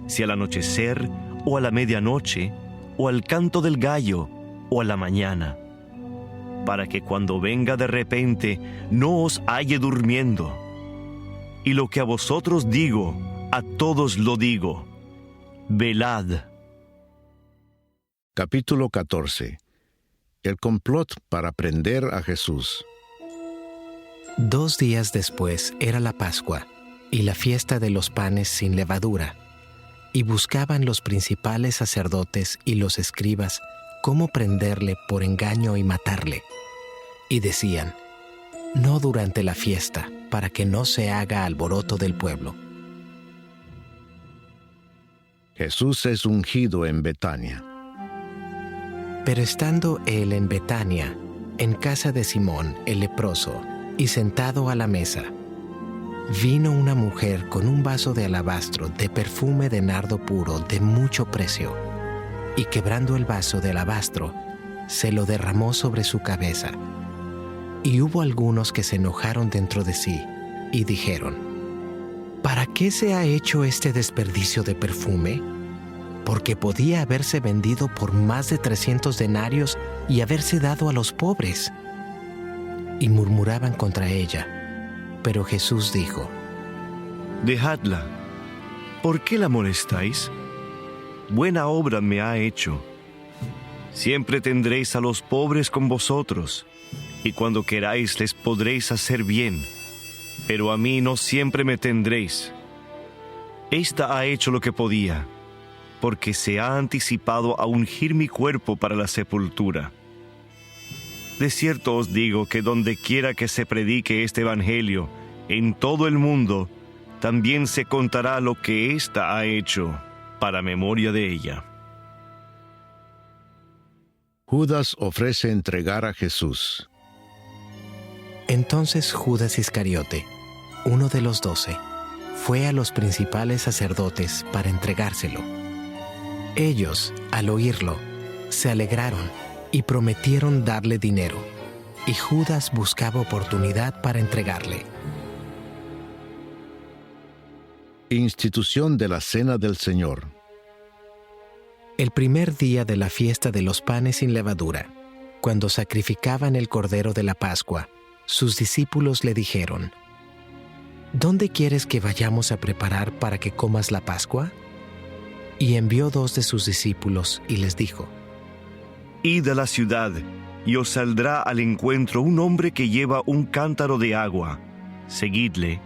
si al anochecer, o a la medianoche, o al canto del gallo, o a la mañana, para que cuando venga de repente no os halle durmiendo. y lo que a vosotros digo, a todos lo digo. Velad. Capítulo 14. El complot para prender a Jesús. 2 días después era la Pascua y la fiesta de los panes sin levadura, y buscaban los principales sacerdotes y los escribas cómo prenderle por engaño y matarle. Y decían: no durante la fiesta, para que no se haga alboroto del pueblo. Jesús es ungido en Betania. Pero estando él en Betania, en casa de Simón el leproso, y sentado a la mesa, vino una mujer con un vaso de alabastro de perfume de nardo puro de mucho precio, y quebrando el vaso de alabastro, se lo derramó sobre su cabeza. Y hubo algunos que se enojaron dentro de sí, y dijeron: ¿para qué se ha hecho este desperdicio de perfume? Porque podía haberse vendido por más de 300 denarios y haberse dado a los pobres. Y murmuraban contra ella. Pero Jesús dijo: Dejadla. ¿Por qué la molestáis? Buena obra me ha hecho. Siempre tendréis a los pobres con vosotros, y cuando queráis les podréis hacer bien, pero a mí no siempre me tendréis. Esta ha hecho lo que podía, porque se ha anticipado a ungir mi cuerpo para la sepultura. De cierto os digo que donde quiera que se predique este evangelio, en todo el mundo, también se contará lo que ésta ha hecho, para memoria de ella. Judas ofrece entregar a Jesús. Entonces Judas Iscariote, uno de los 12, fue a los principales sacerdotes para entregárselo. Ellos, al oírlo, se alegraron y prometieron darle dinero, y Judas buscaba oportunidad para entregarle. Institución de la Cena del Señor. El primer día de la fiesta de los panes sin levadura, cuando sacrificaban el cordero de la Pascua, sus discípulos le dijeron: ¿dónde quieres que vayamos a preparar para que comas la Pascua? Y envió 2 de sus discípulos y les dijo: Id a la ciudad, y os saldrá al encuentro un hombre que lleva un cántaro de agua. Seguidle,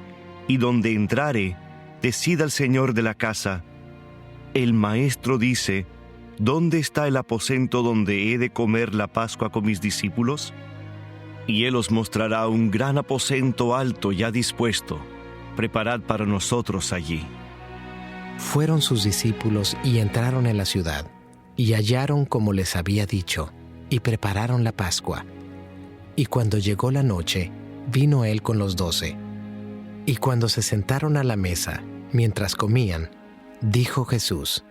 y donde entrare, decid al señor de la casa: el maestro dice, ¿dónde está el aposento donde he de comer la Pascua con mis discípulos? Y él os mostrará un gran aposento alto ya dispuesto. Preparad para nosotros allí. Fueron sus discípulos y entraron en la ciudad, y hallaron como les había dicho, y prepararon la Pascua. Y cuando llegó la noche, vino él con los 12. Y cuando se sentaron a la mesa, mientras comían, dijo Jesús: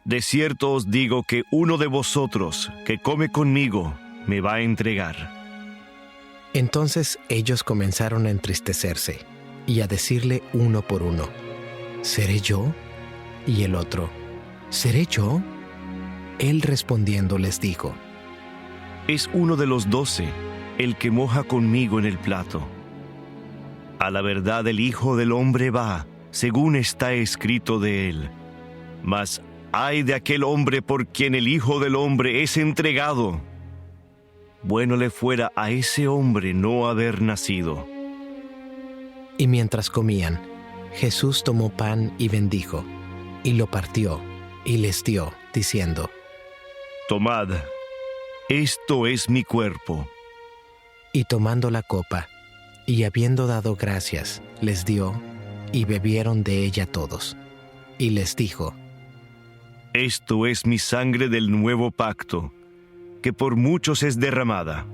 De cierto os digo que uno de vosotros, que come conmigo, me va a entregar. Entonces ellos comenzaron a entristecerse, y a decirle uno por uno: ¿seré yo? Y el otro: ¿seré yo? Él respondiendo les dijo: Es uno de los 12, el que moja conmigo en el plato. A la verdad el Hijo del Hombre va, según está escrito de él. Mas ay de aquel hombre por quien el Hijo del Hombre es entregado. Bueno le fuera a ese hombre no haber nacido. Y mientras comían, Jesús tomó pan y bendijo, y lo partió, y les dio, diciendo: Tomad, esto es mi cuerpo. Y tomando la copa, y habiendo dado gracias, les dio, y bebieron de ella todos. Y les dijo: Esto es mi sangre del nuevo pacto, que por muchos es derramada.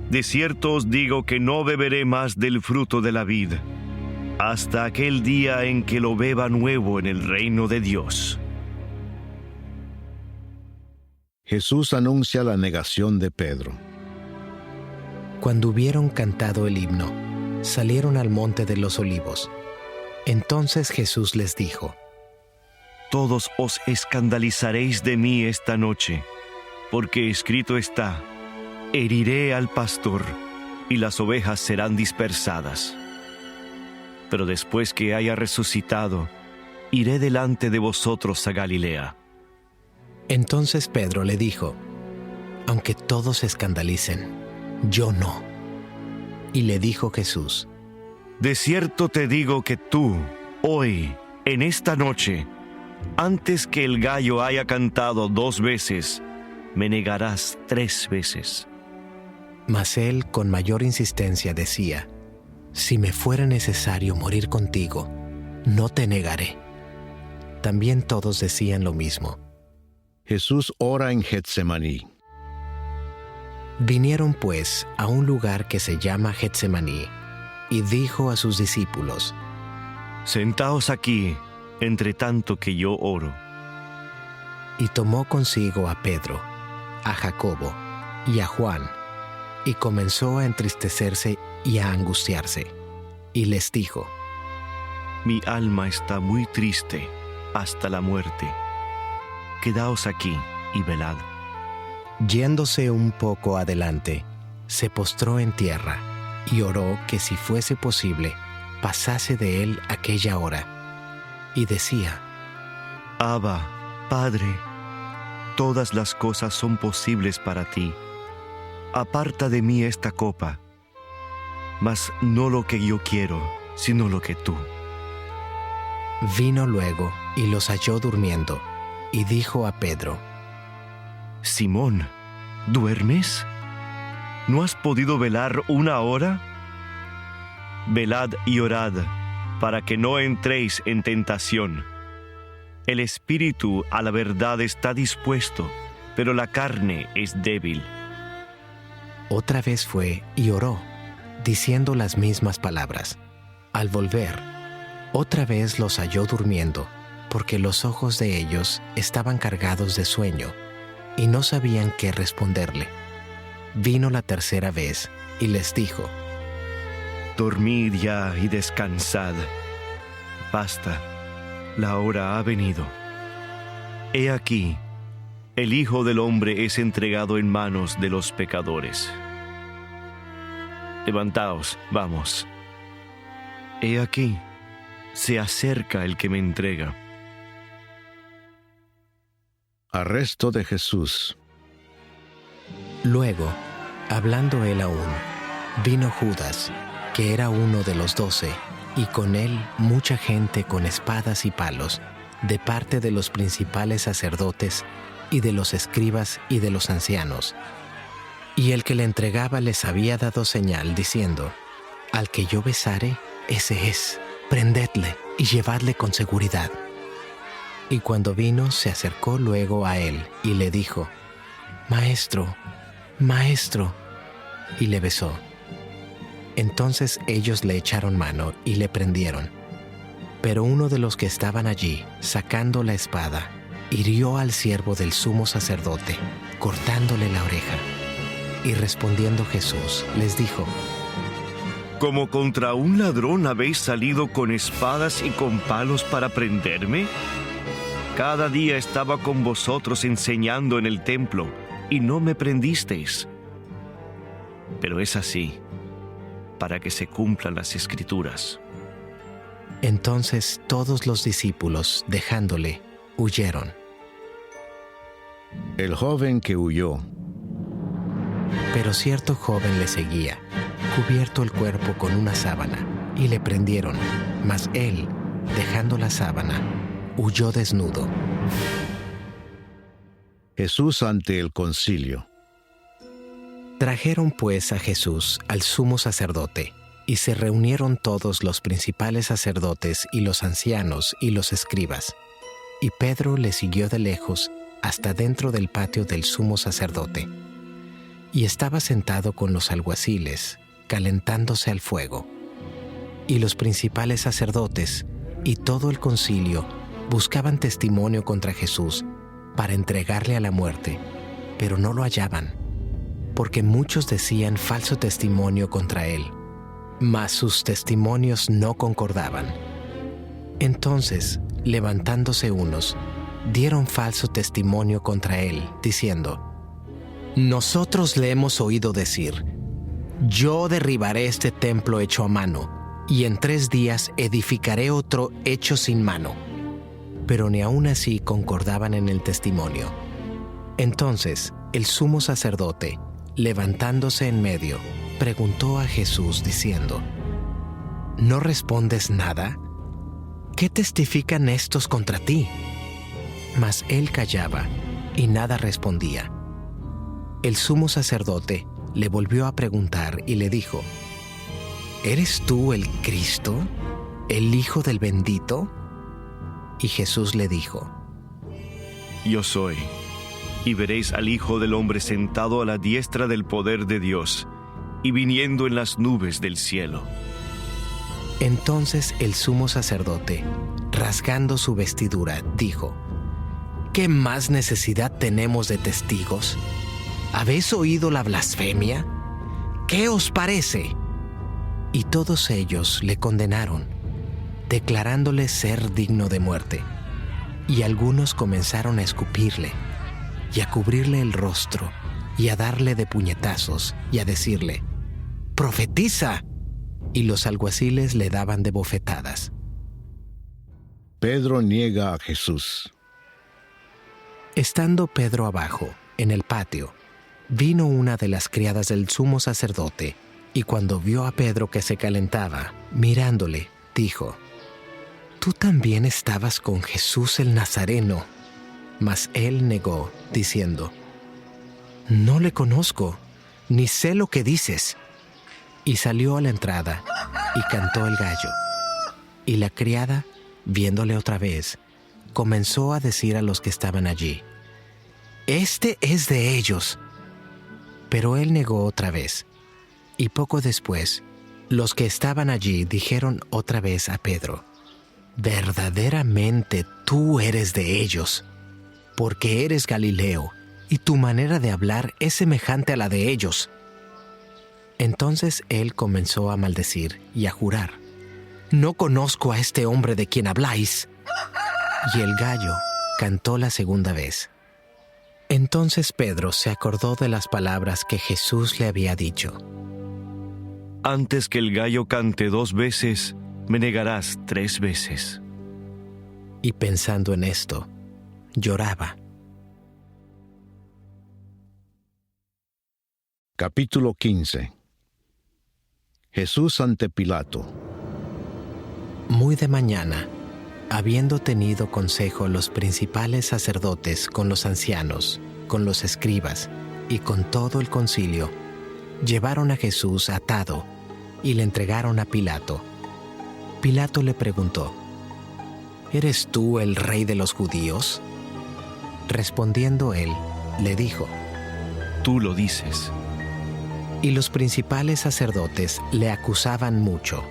De cierto os digo que no beberé más del fruto de la vid, hasta aquel día en que lo beba nuevo en el reino de Dios. Jesús anuncia la negación de Pedro. Cuando hubieron cantado el himno, salieron al monte de los olivos. Entonces Jesús les dijo: Todos os escandalizaréis de mí esta noche, porque escrito está: heriré al pastor, y las ovejas serán dispersadas. pero después que haya resucitado, iré delante de vosotros a Galilea. Entonces Pedro le dijo: aunque todos se escandalicen, yo no. Y le dijo Jesús: De cierto te digo que tú, hoy, en esta noche, antes que el gallo haya cantado 2 veces, me negarás 3 veces. Mas él con mayor insistencia decía: si me fuera necesario morir contigo, no te negaré. También todos decían lo mismo. Jesús ora en Getsemaní. Vinieron pues a un lugar que se llama Getsemaní, y dijo a sus discípulos: Sentaos aquí, entre tanto que yo oro. Y tomó consigo a Pedro, a Jacobo y a Juan, y comenzó a entristecerse y a angustiarse, y les dijo: Mi alma está muy triste hasta la muerte. Quedaos aquí y velad. Yéndose un poco adelante, se postró en tierra y oró que si fuese posible, pasase de él aquella hora. Y decía: Abba, Padre, todas las cosas son posibles para ti. Aparta de mí esta copa, mas no lo que yo quiero, sino lo que tú. Vino luego y los halló durmiendo, y dijo a Pedro: Simón, ¿duermes? ¿No has podido velar 1 hora? Velad y orad, para que no entréis en tentación. El espíritu a la verdad está dispuesto, pero la carne es débil. Otra vez fue y oró, diciendo las mismas palabras. Al volver, otra vez los halló durmiendo, porque los ojos de ellos estaban cargados de sueño, y no sabían qué responderle. Vino la tercera vez y les dijo: Dormid ya y descansad. Basta, la hora ha venido. He aquí, el Hijo del Hombre es entregado en manos de los pecadores. Levantaos, vamos. He aquí, se acerca el que me entrega. Arresto de Jesús. Luego, hablando él aún, vino Judas, que era uno de los 12, y con él mucha gente con espadas y palos, de parte de los principales sacerdotes, y de los escribas y de los ancianos. Y el que le entregaba les había dado señal, diciendo: Al que yo besare, ese es, prendedle y llevadle con seguridad. Y cuando vino, se acercó luego a él, y le dijo: Maestro, Maestro, y le besó. Entonces ellos le echaron mano y le prendieron. Pero uno de los que estaban allí, sacando la espada, hirió al siervo del sumo sacerdote, cortándole la oreja. Y respondiendo Jesús, les dijo: ¿Como contra un ladrón habéis salido con espadas y con palos para prenderme? Cada día estaba con vosotros enseñando en el templo, y no me prendisteis. Pero es así, para que se cumplan las Escrituras. Entonces todos los discípulos, dejándole, huyeron. El joven que huyó. Pero cierto joven le seguía, cubierto el cuerpo con una sábana, y le prendieron, mas él, dejando la sábana, huyó desnudo. Jesús ante el concilio. Trajeron pues a Jesús al sumo sacerdote, y se reunieron todos los principales sacerdotes y los ancianos y los escribas. Y Pedro le siguió de lejos hasta dentro del patio del sumo sacerdote. Y estaba sentado con los alguaciles, calentándose al fuego. Y los principales sacerdotes y todo el concilio buscaban testimonio contra Jesús para entregarle a la muerte, pero no lo hallaban, porque muchos decían falso testimonio contra él, mas sus testimonios no concordaban. Entonces, levantándose unos, dieron falso testimonio contra él, diciendo: Nosotros le hemos oído decir: Yo derribaré este templo hecho a mano, y en 3 días edificaré otro hecho sin mano. Pero ni aun así concordaban en el testimonio. Entonces el sumo sacerdote, levantándose en medio, preguntó a Jesús diciendo: ¿No respondes nada? ¿Qué testifican estos contra ti? Mas él callaba y nada respondía. El sumo sacerdote le volvió a preguntar y le dijo: ¿Eres tú el Cristo, el Hijo del Bendito? Y Jesús le dijo: Yo soy, y veréis al Hijo del Hombre sentado a la diestra del poder de Dios, y viniendo en las nubes del cielo. Entonces el sumo sacerdote, rasgando su vestidura, dijo: ¿Qué más necesidad tenemos de testigos? ¿Habéis oído la blasfemia? ¿Qué os parece? Y todos ellos le condenaron, declarándole ser digno de muerte. Y algunos comenzaron a escupirle, y a cubrirle el rostro, y a darle de puñetazos, y a decirle: ¡Profetiza! Y los alguaciles le daban de bofetadas. Pedro niega a Jesús. Estando Pedro abajo, en el patio, vino una de las criadas del sumo sacerdote, y cuando vio a Pedro que se calentaba, mirándole, dijo: «Tú también estabas con Jesús el Nazareno». Mas él negó, diciendo: «No le conozco, ni sé lo que dices». Y salió a la entrada, y cantó el gallo. Y la criada, viéndole otra vez, comenzó a decir a los que estaban allí: «Este es de ellos». Pero él negó otra vez. Y poco después, los que estaban allí dijeron otra vez a Pedro: «Verdaderamente tú eres de ellos, porque eres Galileo, y tu manera de hablar es semejante a la de ellos». Entonces él comenzó a maldecir y a jurar: «No conozco a este hombre de quien habláis». Y el gallo cantó la segunda vez. Entonces Pedro se acordó de las palabras que Jesús le había dicho: Antes que el gallo cante 2 veces, me negarás 3 veces. Y pensando en esto, lloraba. Capítulo 15. Jesús ante Pilato. Muy de mañana, habiendo tenido consejo los principales sacerdotes con los ancianos, con los escribas y con todo el concilio, llevaron a Jesús atado y le entregaron a Pilato. Pilato le preguntó: ¿Eres tú el rey de los judíos? Respondiendo él, le dijo: Tú lo dices. Y los principales sacerdotes le acusaban mucho.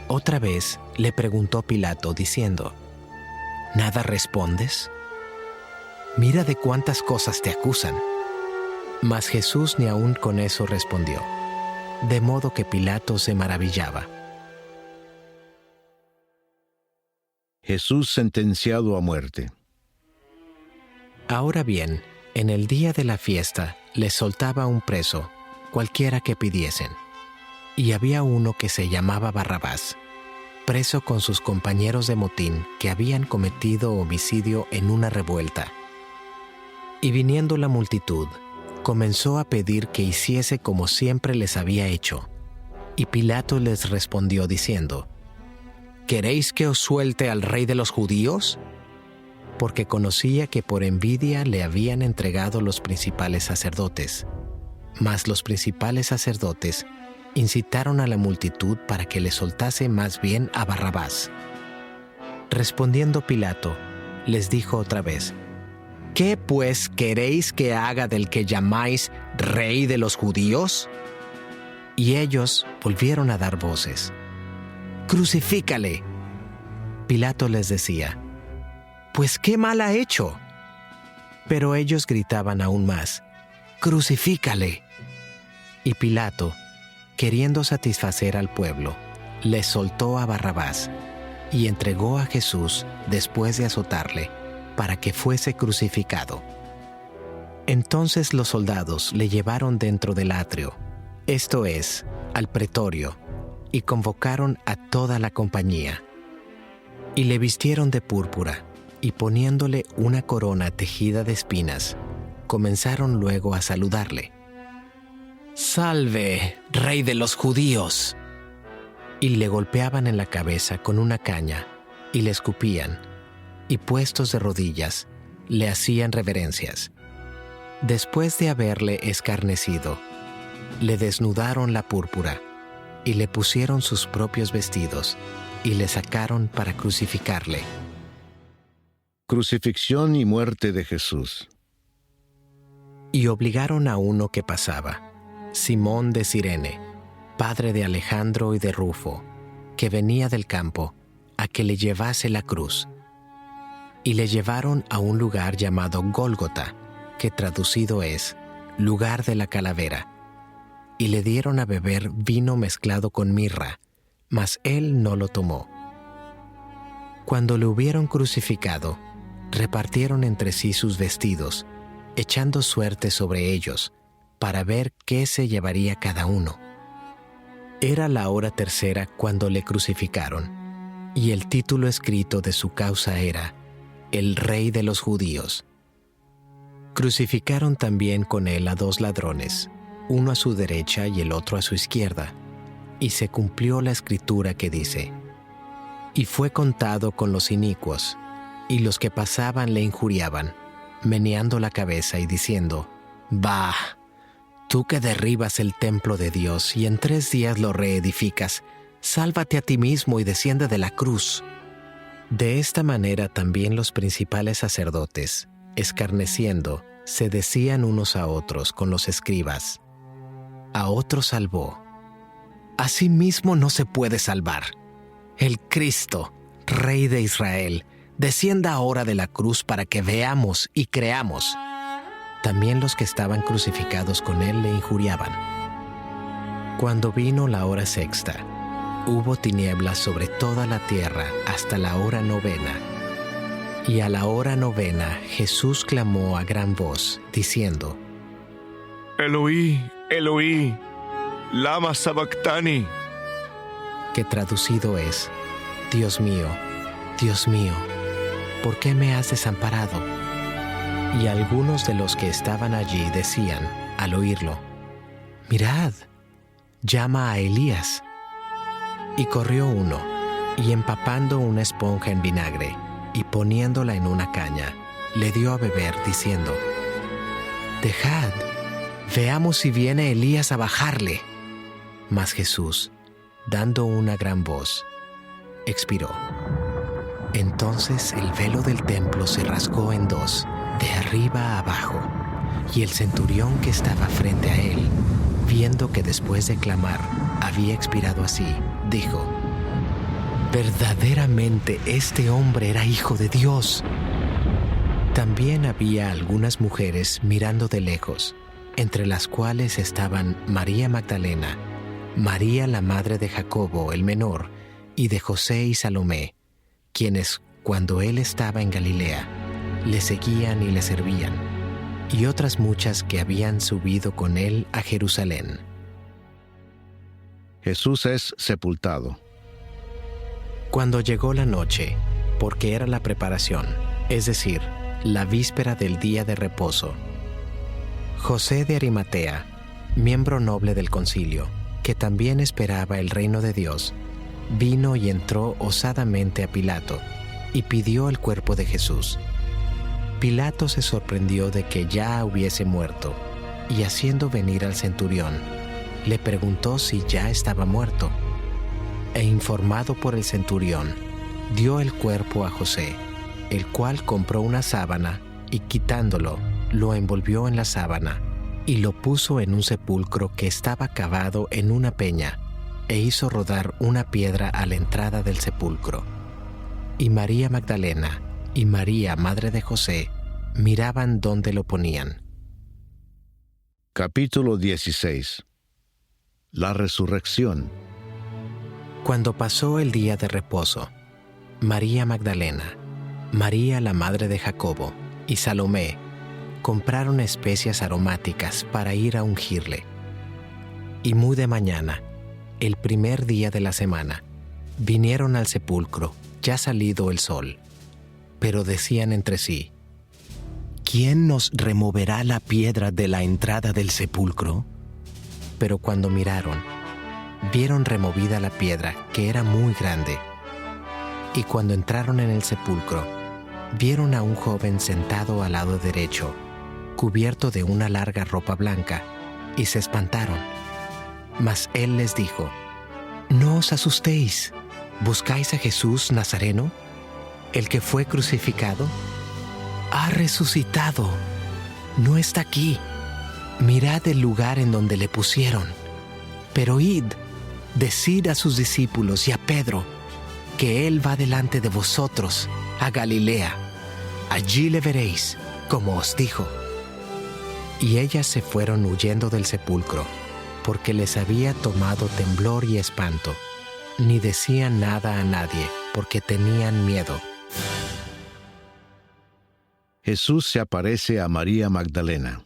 Otra vez le preguntó Pilato, diciendo: ¿Nada respondes? Mira de cuántas cosas te acusan. Mas Jesús ni aun con eso respondió, de modo que Pilato se maravillaba. Jesús sentenciado a muerte. Ahora bien, en el día de la fiesta les soltaba un preso, cualquiera que pidiesen. Y había uno que se llamaba Barrabás, preso con sus compañeros de motín que habían cometido homicidio en una revuelta. Y viniendo la multitud, comenzó a pedir que hiciese como siempre les había hecho. Y Pilato les respondió diciendo: ¿Queréis que os suelte al rey de los judíos? Porque conocía que por envidia le habían entregado los principales sacerdotes. Mas los principales sacerdotes incitaron a la multitud para que le soltase más bien a Barrabás. Respondiendo Pilato, les dijo otra vez: ¿Qué pues queréis que haga del que llamáis rey de los judíos? Y ellos volvieron a dar voces: ¡Crucifícale! Pilato les decía: ¿Pues qué mal ha hecho? Pero ellos gritaban aún más: ¡Crucifícale! Y Pilato, queriendo satisfacer al pueblo, le soltó a Barrabás y entregó a Jesús después de azotarle, para que fuese crucificado. Entonces los soldados le llevaron dentro del atrio, esto es, al pretorio, y convocaron a toda la compañía. Y le vistieron de púrpura, y poniéndole una corona tejida de espinas, comenzaron luego a saludarle. «¡Salve, Rey de los judíos!» Y le golpeaban en la cabeza con una caña, y le escupían, y puestos de rodillas, le hacían reverencias. Después de haberle escarnecido, le desnudaron la púrpura, y le pusieron sus propios vestidos, y le sacaron para crucificarle. Crucifixión y muerte de Jesús. Y obligaron a uno que pasaba, Simón de Cirene, padre de Alejandro y de Rufo, que venía del campo, a que le llevase la cruz. Y le llevaron a un lugar llamado Gólgota, que traducido es lugar de la calavera, y le dieron a beber vino mezclado con mirra, mas él no lo tomó. Cuando le hubieron crucificado, repartieron entre sí sus vestidos, echando suerte sobre ellos, para ver qué se llevaría cada uno. Era la hora tercera cuando le crucificaron, y el título escrito de su causa era «El Rey de los Judíos». Crucificaron también con él a 2 ladrones, uno a su derecha y el otro a su izquierda, y se cumplió la escritura que dice: «Y fue contado con los inicuos, y los que pasaban le injuriaban, meneando la cabeza y diciendo: Bah, tú que derribas el templo de Dios y en 3 días lo reedificas, sálvate a ti mismo y desciende de la cruz». De esta manera también los principales sacerdotes, escarneciendo, se decían unos a otros con los escribas: «A otro salvó, a sí mismo no se puede salvar. El Cristo, Rey de Israel, descienda ahora de la cruz para que veamos y creamos». También los que estaban crucificados con él le injuriaban. Cuando vino la hora sexta, hubo tinieblas sobre toda la tierra hasta la hora 9. Y a la hora 9 Jesús clamó a gran voz, diciendo: Eloí, Eloí, lama sabactani. Que traducido es: Dios mío, ¿por qué me has desamparado? Y algunos de los que estaban allí decían, al oírlo: Mirad, llama a Elías. Y corrió uno, y empapando una esponja en vinagre, y poniéndola en una caña, le dio a beber, diciendo: Dejad, veamos si viene Elías a bajarle. Mas Jesús, dando una gran voz, expiró. Entonces el velo del templo se rasgó en 2, de arriba a abajo, y el centurión que estaba frente a él, viendo que después de clamar había expirado así, dijo: Verdaderamente este hombre era hijo de Dios. También había algunas mujeres mirando de lejos, entre las cuales estaban María Magdalena, María la madre de Jacobo el menor, y de José y Salomé, quienes, cuando él estaba en Galilea, le seguían y le servían, y otras muchas que habían subido con él a Jerusalén. Jesús es sepultado. Cuando llegó la noche, porque era la preparación, es decir, la víspera del día de reposo, José de Arimatea, miembro noble del concilio, que también esperaba el reino de Dios, vino y entró osadamente a Pilato, y pidió el cuerpo de Jesús. Pilato se sorprendió de que ya hubiese muerto, y haciendo venir al centurión, le preguntó si ya estaba muerto. E informado por el centurión, dio el cuerpo a José, el cual compró una sábana, y quitándolo, lo envolvió en la sábana, y lo puso en un sepulcro que estaba cavado en una peña, e hizo rodar una piedra a la entrada del sepulcro. Y María Magdalena y María, madre de José, miraban dónde lo ponían. Capítulo 16. La resurrección. Cuando pasó el día de reposo, María Magdalena, María la madre de Jacobo y Salomé compraron especias aromáticas para ir a ungirle. Y muy de mañana, el primer día de la semana, vinieron al sepulcro, ya salido el sol. Pero decían entre sí: ¿quién nos removerá la piedra de la entrada del sepulcro? Pero cuando miraron, vieron removida la piedra, que era muy grande. Y cuando entraron en el sepulcro, vieron a un joven sentado al lado derecho, cubierto de una larga ropa blanca, y se espantaron. Mas él les dijo: no os asustéis. ¿Buscáis a Jesús Nazareno, el que fue crucificado? Ha resucitado. No está aquí. Mirad el lugar en donde le pusieron. Pero id, decid a sus discípulos y a Pedro que él va delante de vosotros a Galilea. Allí le veréis, como os dijo. Y ellas se fueron huyendo del sepulcro, porque les había tomado temblor y espanto. Ni decían nada a nadie, porque tenían miedo. Jesús se aparece a María Magdalena.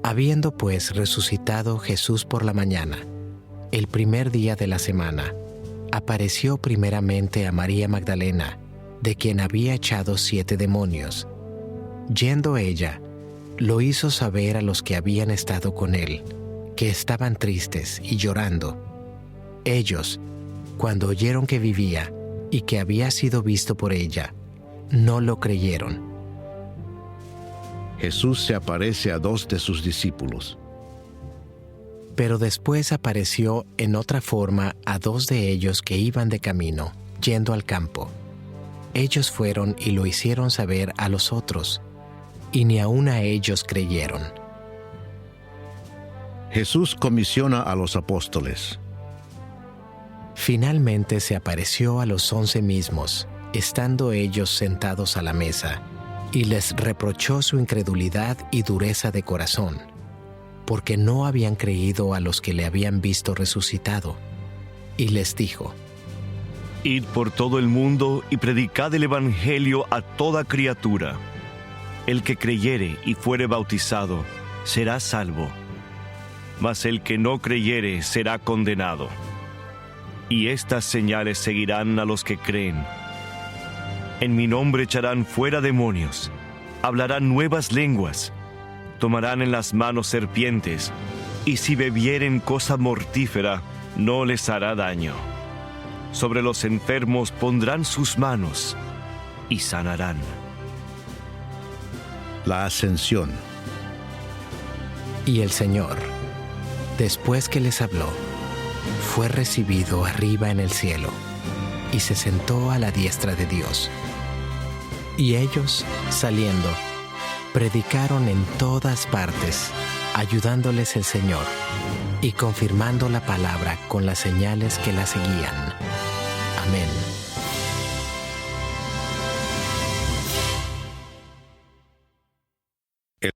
Habiendo pues resucitado Jesús por la mañana, el primer día de la semana, apareció primeramente a María Magdalena, de quien había echado 7 demonios. Yendo ella, lo hizo saber a los que habían estado con él, que estaban tristes y llorando. Ellos, cuando oyeron que vivía y que había sido visto por ella, no lo creyeron. Jesús se aparece a 2 de sus discípulos. Pero después apareció en otra forma a 2 de ellos que iban de camino, yendo al campo. Ellos fueron y lo hicieron saber a los otros, y ni aun a ellos creyeron. Jesús comisiona a los apóstoles. Finalmente se apareció a los 11 mismos, estando ellos sentados a la mesa, y les reprochó su incredulidad y dureza de corazón, porque no habían creído a los que le habían visto resucitado. Y les dijo: Id por todo el mundo y predicad el Evangelio a toda criatura. El que creyere y fuere bautizado será salvo, mas el que no creyere será condenado. Y estas señales seguirán a los que creen. En mi nombre echarán fuera demonios, hablarán nuevas lenguas, tomarán en las manos serpientes, y si bebieren cosa mortífera, no les hará daño. Sobre los enfermos pondrán sus manos y sanarán. La ascensión. Y el Señor, después que les habló, fue recibido arriba en el cielo, y se sentó a la diestra de Dios. Y ellos, saliendo, predicaron en todas partes, ayudándoles el Señor, y confirmando la palabra con las señales que la seguían. Amén.